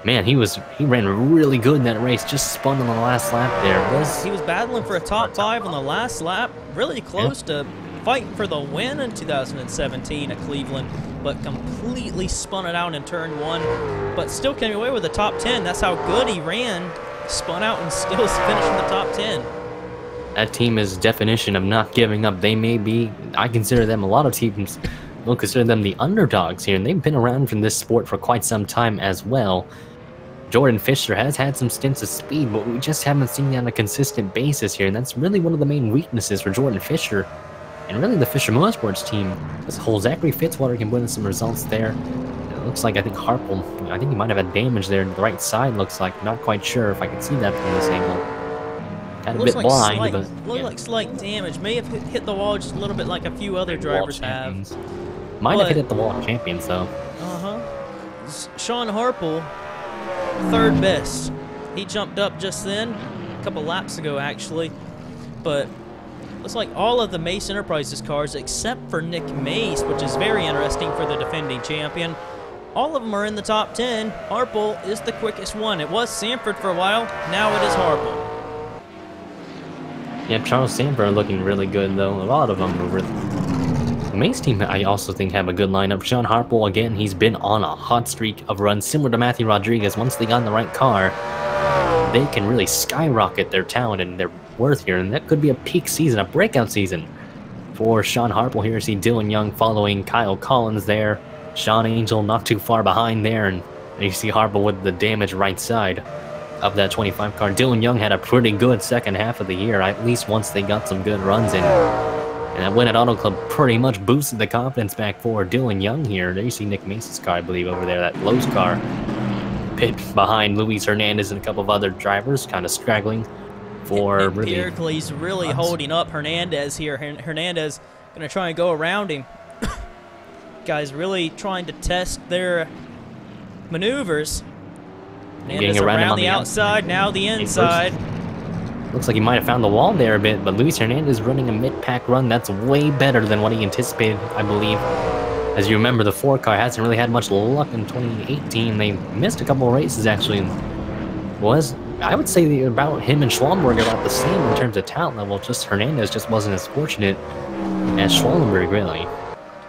Man, he ran really good in that race, just spun on the last lap there. He was battling for a top 5 on the last lap, really close to fighting for the win in 2017 at Cleveland, but completely spun it out in turn 1, but still came away with the top 10. That's how good he ran, spun out and still finished in the top 10. That team is definition of not giving up. They may be, I consider them, a lot of teams will consider them the underdogs here, and they've been around from this sport for quite some time as well. Jordan Fisher has had some stints of speed, but we just haven't seen it on a consistent basis here, and that's really one of the main weaknesses for Jordan Fisher. And really the Fisher Motorsports team as a whole. Zachary Fitzwater can win some results there. It looks like I think Harple, I think he might have had damage there to the right side, looks like. Not quite sure if I can see that from this angle. Kind of a bit blind, but looked like slight damage. May have hit the wall just a little bit like a few other drivers have. Might have hit the wall of champions though. Sean Harple, third best. He jumped up just then, a couple laps ago actually, but looks like all of the Mace Enterprises cars, except for Nick Mace, which is very interesting for the defending champion, all of them are in the top 10. Harple is the quickest one. It was Sanford for a while. Now it is Harple. Yeah, Charles Sanford looking really good, though. A lot of them are really... The Mace team, I also think, have a good lineup. Sean Harple, again, he's been on a hot streak of runs, similar to Matthew Rodriguez. Once they got in the right car, they can really skyrocket their talent and their worth here, and that could be a peak season, a breakout season for Sean Harple here. See Dylan Young following Kyle Collins there, Sean Angel not too far behind there, and you see Harple with the damaged right side of that 25 car. Dylan Young had a pretty good second half of the year, at least once they got some good runs in, and that win at Auto Club pretty much boosted the confidence back for Dylan Young here. There you see Nick Mace's car, I believe, over there, that Lowe's car, pit behind Luis Hernandez and a couple of other drivers, kind of straggling for really... Pericles really holding up Hernandez here. Hernandez going to try and go around him. Guys really trying to test their maneuvers. Hernandez around the outside, now the inside. Looks like he might have found the wall there a bit, but Luis Hernandez running a mid-pack run. That's way better than what he anticipated, I believe. As you remember, the 4 car hasn't really had much luck in 2018. They missed a couple of races, actually. Was I would say about him and Schwallenberg are about the same in terms of talent level. Just Hernandez just wasn't as fortunate as Schwallenberg, really.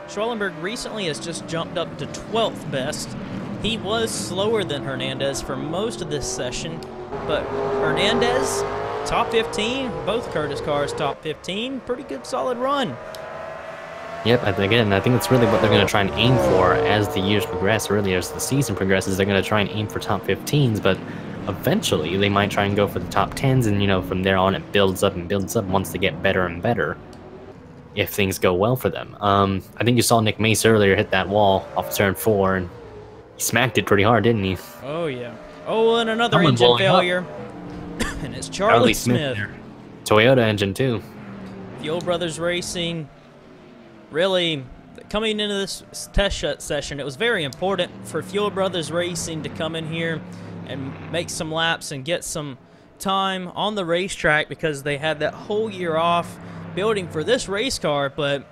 Schwallenberg recently has just jumped up to 12th best. He was slower than Hernandez for most of this session, but Hernandez, top 15, both Curtis cars top 15, pretty good solid run. Yep, again, I think that's really what they're going to try and aim for as the years progress, really as the season progresses. They're going to try and aim for top 15s, but eventually they might try and go for the top 10s, and, you know, from there on it builds up and builds up once they get better and better, if things go well for them. I think you saw Nick Mace earlier hit that wall off turn 4, and he smacked it pretty hard, didn't he? Oh, yeah. Oh, and another engine failure. And it's Charlie Smith. Toyota engine, too. Fuel Brothers Racing, really, coming into this test shut session, it was very important for Fuel Brothers Racing to come in here and make some laps and get some time on the racetrack, because they had that whole year off building for this race car, but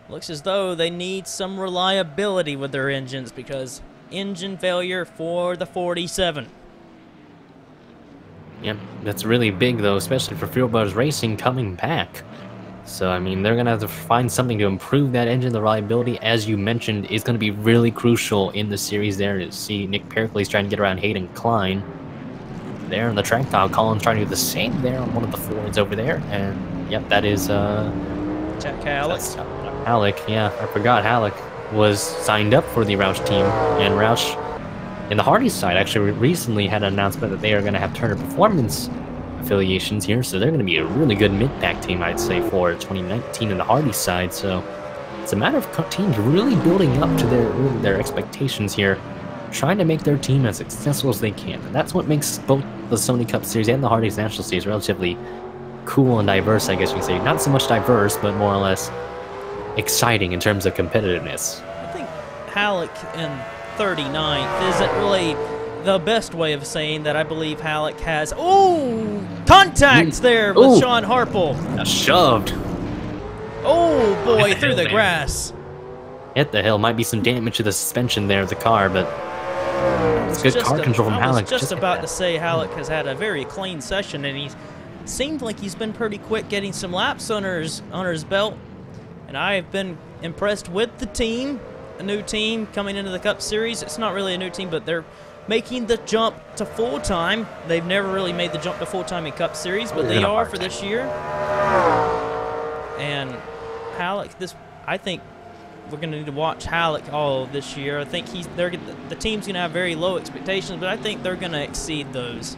looks as though they need some reliability with their engines, because engine failure for the 47. Yep, that's really big, though, especially for Fuel Brothers Racing coming back. So, I mean, they're going to have to find something to improve that engine. The reliability, as you mentioned, is going to be really crucial in the series there. To see Nick Pericles trying to get around Hayden Klein there on the track tile. Collins trying to do the same there on one of the Fords over there. And, yep, that is... Jack Halleck. Halleck, yeah, I forgot Halleck was signed up for the Roush team. And Roush, in the Hardy's side, actually recently had an announcement that they are going to have Turner Performance affiliations here, so they're going to be a really good mid-pack team, I'd say, for 2019 in the Hardy's side. So it's a matter of teams really building up to their expectations here, trying to make their team as successful as they can. And that's what makes both the Sony Cup Series and the Hardy's National Series relatively cool and diverse, I guess you could say. Not so much diverse, but more or less exciting in terms of competitiveness. I think Halleck in 39th isn't really the best way of saying that. I believe Halleck has... Oh! Contact there with Sean Harple. Shoved. Oh, boy, through the grass. Hit the hill. Might be some damage to the suspension there of the car, but it's good car control from Halleck. I was just about to say Halleck has had a very clean session, and he's seemed like he's been pretty quick getting some laps on his belt. And I've been impressed with the team, a new team coming into the Cup Series. It's not really a new team, but they're making the jump to full-time. They've never really made the jump to full-time in Cup Series, but they are for this year. And Halleck, I think we're going to need to watch Halleck all this year. I think the team's going to have very low expectations, but I think they're going to exceed those.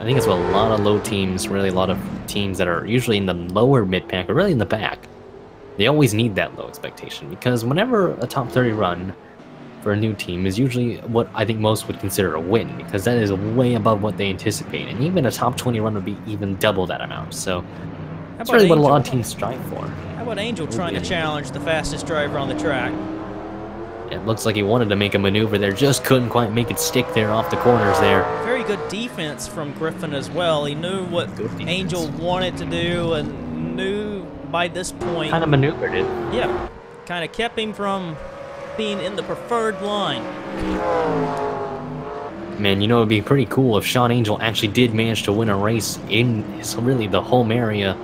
I think it's what a lot of low teams, really a lot of teams that are usually in the lower mid-pack, or really in the back, they always need that low expectation, because whenever a top 30 run for a new team is usually what I think most would consider a win, because that is way above what they anticipate, and even a top 20 run would be even double that amount. So that's really what a lot of teams strive for. How about Angel trying to challenge the fastest driver on the track? It looks like he wanted to make a maneuver there, just couldn't quite make it stick there off the corners there. Very good defense from Griffin as well. He knew what Angel wanted to do and knew by this point. Kind of maneuvered it. Yeah, kind of kept him from being in the preferred line. Man, you know, it'd be pretty cool if Sean Angel actually did manage to win a race in really the home area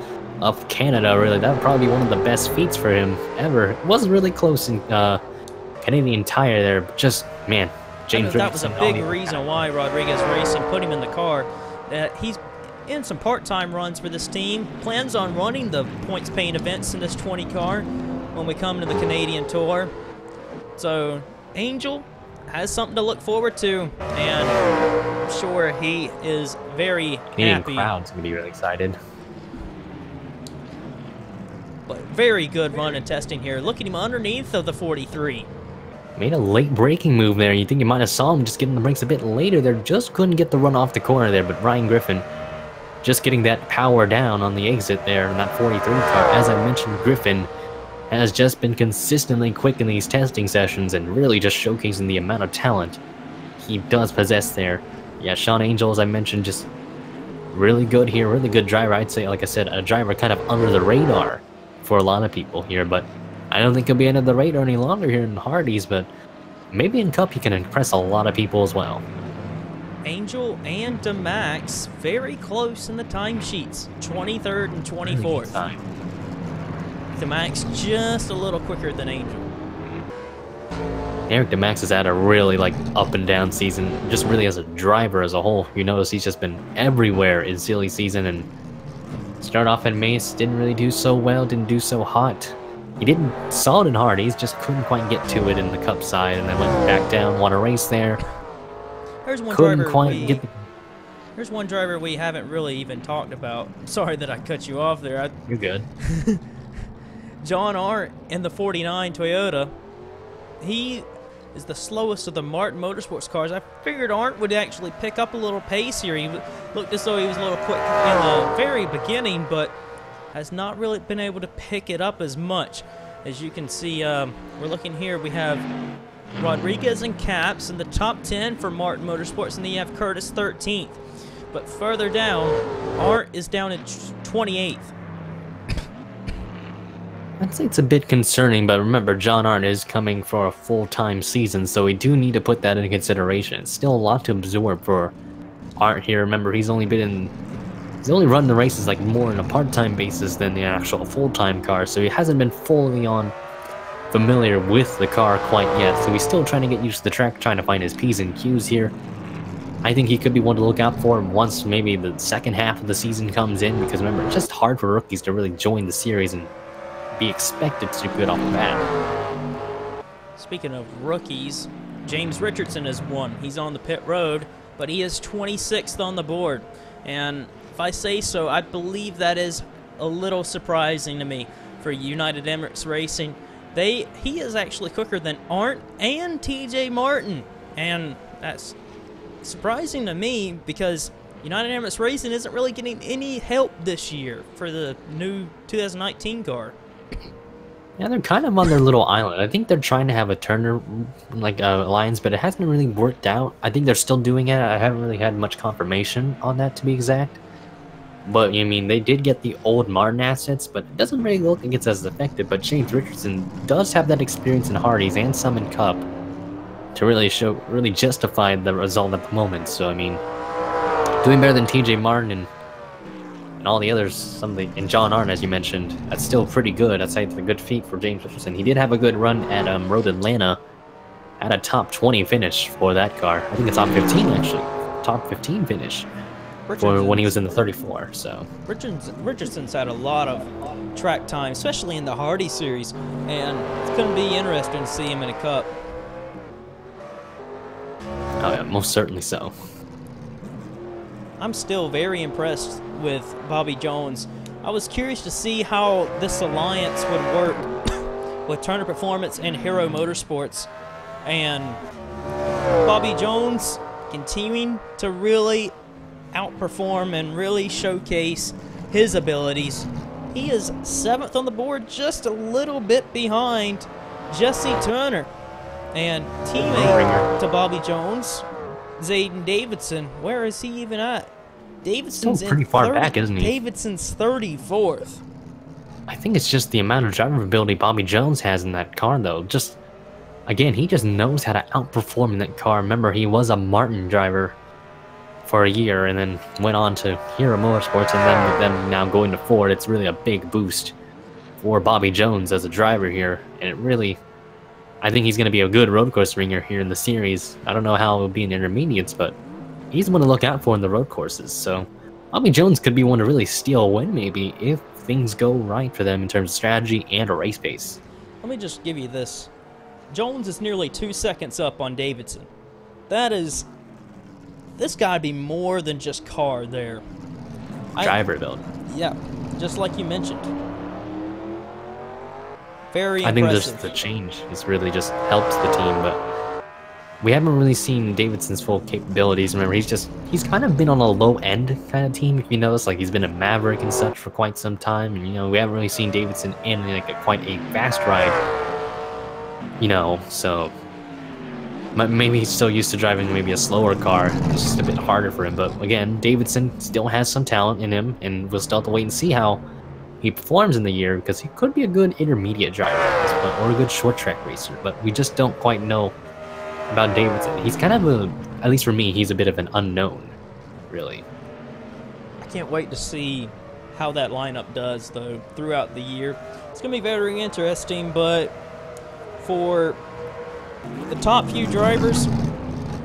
of Canada. Really, that would probably be one of the best feats for him ever. It wasn't really close in Canadian Tire there, but just, man, James that was a big reason why Rodriguez Racing put him in the car. That he's in some part-time runs for this team, plans on running the points-paying events in this 20 car when we come to the Canadian Tour. So Angel has something to look forward to, and I'm sure he is very Canadian happy. Crowd's gonna be really excited. But very good run and testing here. Look at him underneath of the 43. Made a late braking move there. You think you might have saw him just getting the brakes a bit later there. Just couldn't get the run off the corner there, but Ryan Griffin just getting that power down on the exit there in that 43 car. As I mentioned, Griffin has just been consistently quick in these testing sessions and really just showcasing the amount of talent he does possess there. Yeah, Sean Angel, as I mentioned, just really good here, really good driver. I'd say, like I said, a driver kind of under the radar for a lot of people here, but I don't think he'll be under the radar any longer here in Hardy's, but maybe in Cup he can impress a lot of people as well. Angel and DeMax very close in the timesheets, 23rd and 24th. DeMax just a little quicker than Angel. Eric DeMax has had a really up and down season, just really as a driver as a whole. You notice he's just been everywhere in silly season, and start off in Mace, didn't really do so well, didn't do so hot. He didn't solid in Hardee's, just couldn't quite get to it in the Cup side, and then went back down, won a race there. There's one driver we haven't really even talked about. Sorry that I cut you off there. You're good. John Arndt in the 49 Toyota. He is the slowest of the Martin Motorsports cars. I figured Arndt would actually pick up a little pace here. He looked as though he was a little quick in the very beginning, but has not really been able to pick it up as much. As you can see, we're looking here, we have Rodriguez and Caps in the top 10 for Martin Motorsports, and then you have Curtis 13th. But further down, Arndt is down at 28th. I'd say it's a bit concerning, but remember, John Arndt is coming for a full-time season, so we do need to put that into consideration. It's still a lot to absorb for Arndt here. Remember, he's only run the races more on a part-time basis than the actual full-time car, so he hasn't been fully familiar with the car quite yet. So he's still trying to get used to the track, trying to find his P's and Q's here. I think he could be one to look out for once maybe the second half of the season comes in, because remember, it's just hard for rookies to really join the series and be expected to do good off the bat. Speaking of rookies, James Richardson has won. He's on the pit road, but he is 26th on the board. And if I say so, I believe that is a little surprising to me for United Emirates Racing. He is actually quicker than Arndt and TJ Martin, and that's surprising to me because United Emirates Racing isn't really getting any help this year for the new 2019 car. Yeah, they're kind of on their little island. I think they're trying to have a Turner alliance, but it hasn't really worked out. I think they're still doing it. I haven't really had much confirmation on that, to be exact. But, I mean, they did get the old Martin assets, but it doesn't really look like it's as effective. But James Richardson does have that experience in Hardee's and some in Cup to really justify the result at the moment. So, I mean, doing better than TJ Martin and all the others, and John Arndt, as you mentioned, that's still pretty good. I'd say it's a good feat for James Richardson. He did have a good run at Road Atlanta, had a top 20 finish for that car. I think it's top 15 actually, top 15 finish for when he was in the 34. So Richardson's had a lot of track time, especially in the Hardy series, and it's going to be interesting to see him in a Cup. Oh yeah, most certainly so. I'm still very impressed with Bobby Jones. I was curious to see how this alliance would work with Turner Performance and Hero Motorsports. And Bobby Jones continuing to really outperform and really showcase his abilities. He is 7th on the board, just a little bit behind Jesse Turner. And teammate to Bobby Jones, Zayden Davidson. Where is he even at? Davidson's still pretty far back, isn't he? Davidson's 34th. I think it's just the amount of drivability Bobby Jones has in that car, though. Just, again, he just knows how to outperform in that car. Remember, he was a Martin driver for a year and then went on to Hero Motorsports, and then with them now going to Ford, it's really a big boost for Bobby Jones as a driver here. And it really, I think he's going to be a good road course ringer here in the series. I don't know how it will be in intermediates, but he's one to look out for in the road courses. So Bobby Jones could be one to really steal a win maybe if things go right for them in terms of strategy and a race pace. Let me just give you this. Jones is nearly 2 seconds up on Davidson. This got to be more than just car there. Driver build. Yeah, just like you mentioned. Very impressive. I think just the change has really just helped the team, but we haven't really seen Davidson's full capabilities. Remember, he's kind of been on a low-end kind of team, if you notice. He's been a Maverick and such for quite some time, and, we haven't really seen Davidson in, quite a fast ride, so maybe he's still used to driving maybe a slower car. It's just a bit harder for him, but again, Davidson still has some talent in him, and we'll still have to wait and see how he performs in the year, because he could be a good intermediate driver at this point, or a good short-track racer, but we just don't quite know about Davidson. He's kind of a, at least for me, he's a bit of an unknown, really. I can't wait to see how that lineup does, though, throughout the year. It's going to be very interesting, but for the top few drivers,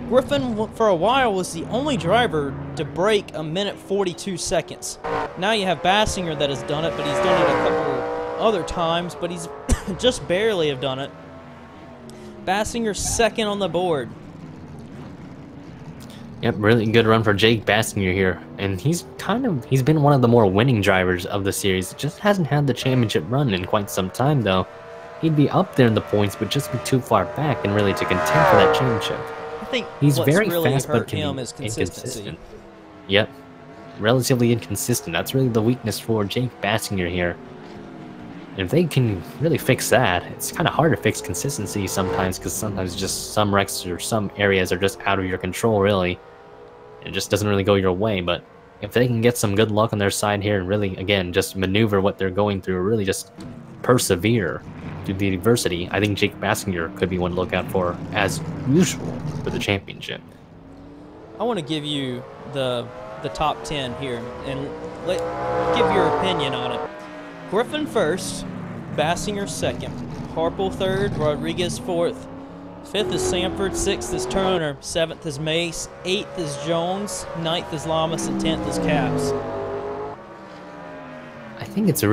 Griffin, for a while, was the only driver to break a minute 42 seconds. Now you have Bassinger that has done it, but he's done it a couple other times, but he's just barely have done it. Bassinger's second on the board. Yep, really good run for Jake Bassinger here, and he's been one of the more winning drivers of the series. Just hasn't had the championship run in quite some time, though. He'd be up there in the points, but just be too far back and really to contend for that championship. I think he's what's very really fast, hurt but can him be is consistency. inconsistent. Yep, relatively inconsistent. That's really the weakness for Jake Bassinger here. And if they can really fix that, it's kind of hard to fix consistency sometimes, because sometimes just some wrecks or some areas are just out of your control, really. It just doesn't really go your way, but if they can get some good luck on their side here and really, again, just maneuver what they're going through, really just persevere through the adversity, I think Jake Bassinger could be one to look out for, as usual, for the championship. I want to give you the top 10 here and give your opinion on it. Griffin first, Bassinger second, Harple third, Rodriguez fourth, fifth is Sanford, sixth is Turner, seventh is Mace, eighth is Jones, ninth is Lamas, and 10th is Caps. I think it's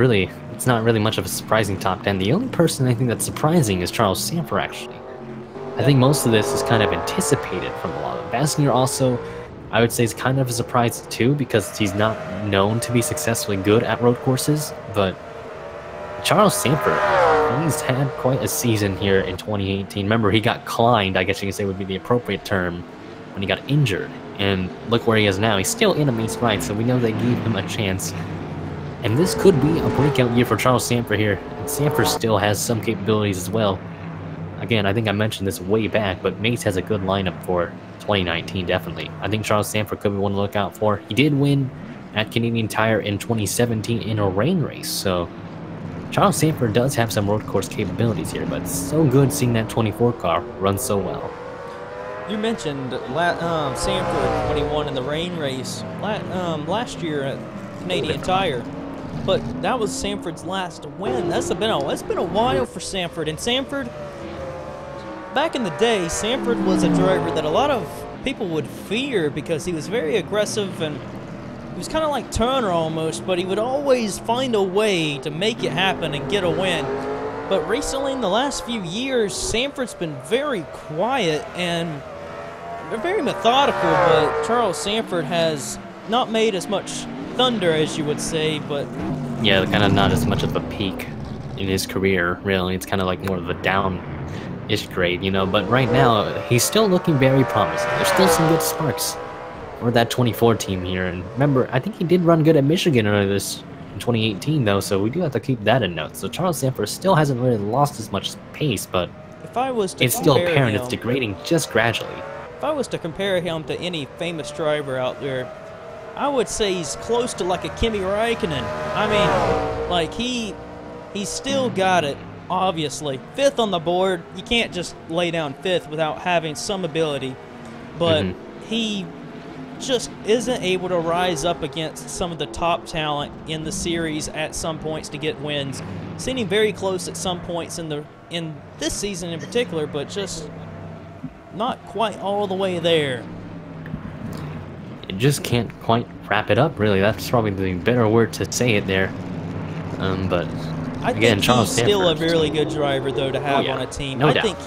not really much of a surprising top 10. The only person I think that's surprising is Charles Sanford, actually. I think most of this is kind of anticipated from a lot of them. Bassinger also, I would say, is kind of a surprise too, because he's not known to be successfully good at road courses, but Charles Sanford, he's had quite a season here in 2018. Remember, he got climbed, I guess you could say would be the appropriate term, when he got injured. And look where he is now. He's still in a Mace ride, so we know they gave him a chance. And this could be a breakout year for Charles Sanford here. And Sanford still has some capabilities as well. Again, I think I mentioned this way back, but Mace has a good lineup for 2019, definitely. I think Charles Sanford could be one to look out for. He did win at Canadian Tire in 2017 in a rain race, so Charles Sanford does have some road course capabilities here, but it's so good seeing that 24 car run so well. You mentioned Sanford when he won in the rain race last year at Canadian Tire, but that was Sanford's last win. That's been a while for Sanford, and Sanford, back in the day, Sanford was a driver that a lot of people would fear because he was very aggressive and he was kind of like Turner almost, but he would always find a way to make it happen and get a win. But recently, in the last few years, Sanford's been very quiet and very methodical, but Charles Sanford has not made as much thunder as you would say, but yeah, kind of not as much of a peak in his career, really. It's kind of like more of a down-ish grade, you know, but right now, he's still looking very promising. There's still some good sparks for that 24 team here, and remember, I think he did run good at Michigan earlier this in 2018, though, so we do have to keep that in note. So Charles Sanford still hasn't really lost as much pace, but if I was to it's still apparent it's degrading just gradually. If I was to compare him to any famous driver out there, I would say he's close to like a Kimi Räikkönen. I mean, like he's still got it, obviously. Fifth on the board, you can't just lay down fifth without having some ability, but he just isn't able to rise up against some of the top talent in the series at some points to get wins. Seen him very close at some points in this season in particular, but just not quite all the way there. It just can't quite wrap it up, really. That's probably the better word to say it there. But I again, think Charles he's still a Sanford, really good driver, though, to have on a team. No I doubt.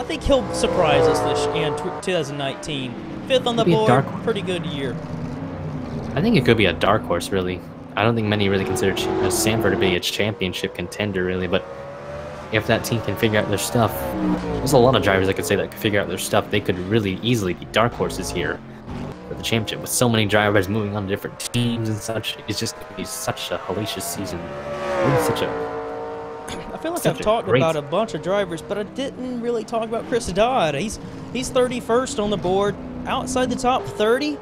think he'll surprise us this in 2019. Fifth on the board, pretty good year. I think it could be a dark horse, really. I don't think many really consider Sanford to be a championship contender, really, but if that team can figure out their stuff, there's a lot of drivers that could say that could figure out their stuff. They could really easily be dark horses here for the championship. With so many drivers moving on to different teams and such, it's just going to be such a hellacious season. I feel like I've talked about a bunch of drivers, but I didn't really talk about Chris Dodd. He's 31st on the board, outside the top 30.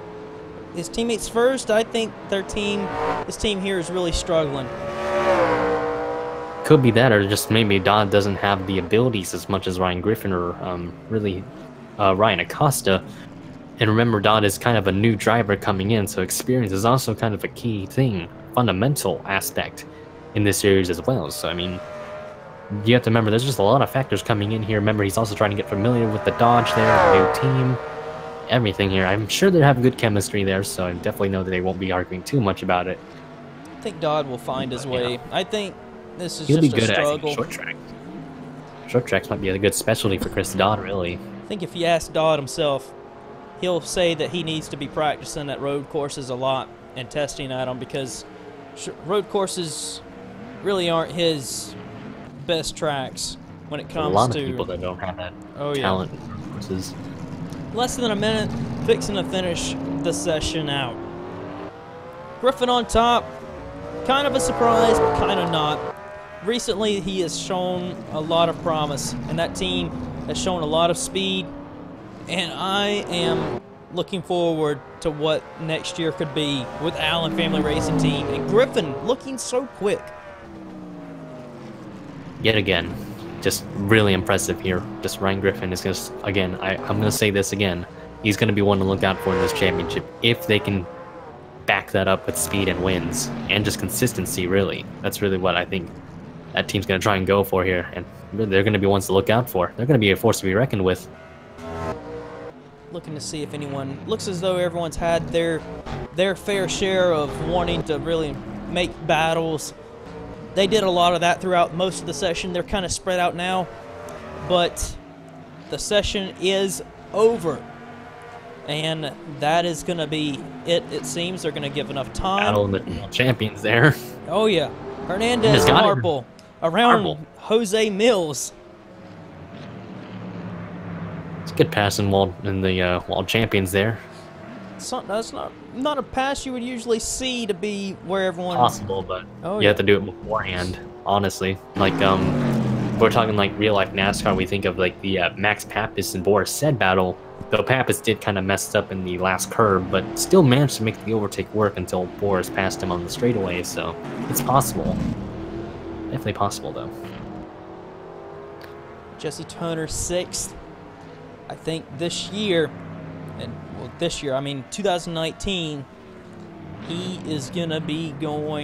His teammates first. I think his team here is really struggling. Could be that, or just maybe Dodd doesn't have the abilities as much as Ryan Griffin or really Ryan Acosta. And remember, Dodd is kind of a new driver coming in, so experience is also kind of a key thing, fundamental aspect in this series as well. So, I mean, you have to remember, there's just a lot of factors coming in here. Remember, he's also trying to get familiar with the Dodge there, the new team, everything here. I'm sure they have good chemistry there, so I definitely know that they won't be arguing too much about it. I think Dodd will find his way. I think this is He'll just be good a struggle. at short track. Short tracks might be a good specialty for Chris Dodd, really. I think if you ask Dodd himself, he'll say that he needs to be practicing at road courses a lot and testing at them, because road courses really aren't his best tracks when it comes to... A lot of people that don't have that talent in road courses. Less than a minute, fixing to finish the session out. Griffin on top, kind of a surprise, but kind of not. Recently, he has shown a lot of promise, and that team has shown a lot of speed, and I am looking forward to what next year could be with Allen Family Racing Team, and Griffin looking so quick. Yet again, just really impressive here. Just Ryan Griffin is just, again, I'm going to say this again, he's going to be one to look out for in this championship if they can back that up with speed and wins, and just consistency, really. That's really what I think that team's going to try and go for here, and they're going to be ones to look out for. They're going to be a force to be reckoned with. Looking to see if anyone... Looks as though everyone's had their fair share of wanting to really make battles. They did a lot of that throughout most of the session. They're kind of spread out now, but the session is over. And that is going to be it. It seems they're going to give enough time. Battle of the champions there. Oh, yeah. Hernandez Marble around Jose Mills. It's a good passing while in the World Champions there. That's not a pass you would usually see to be where everyone... Possible, but you have to do it beforehand, honestly. Like, if we're talking like real-life NASCAR, we think of like the Max Papis and Boris Said battle. Though Papis did kind of mess up in the last curve, but still managed to make the overtake work until Boris passed him on the straightaway, so it's possible. Definitely possible, though. Jesse Turner 6th. I think this year, and well, this year, I mean 2019, he is going to be going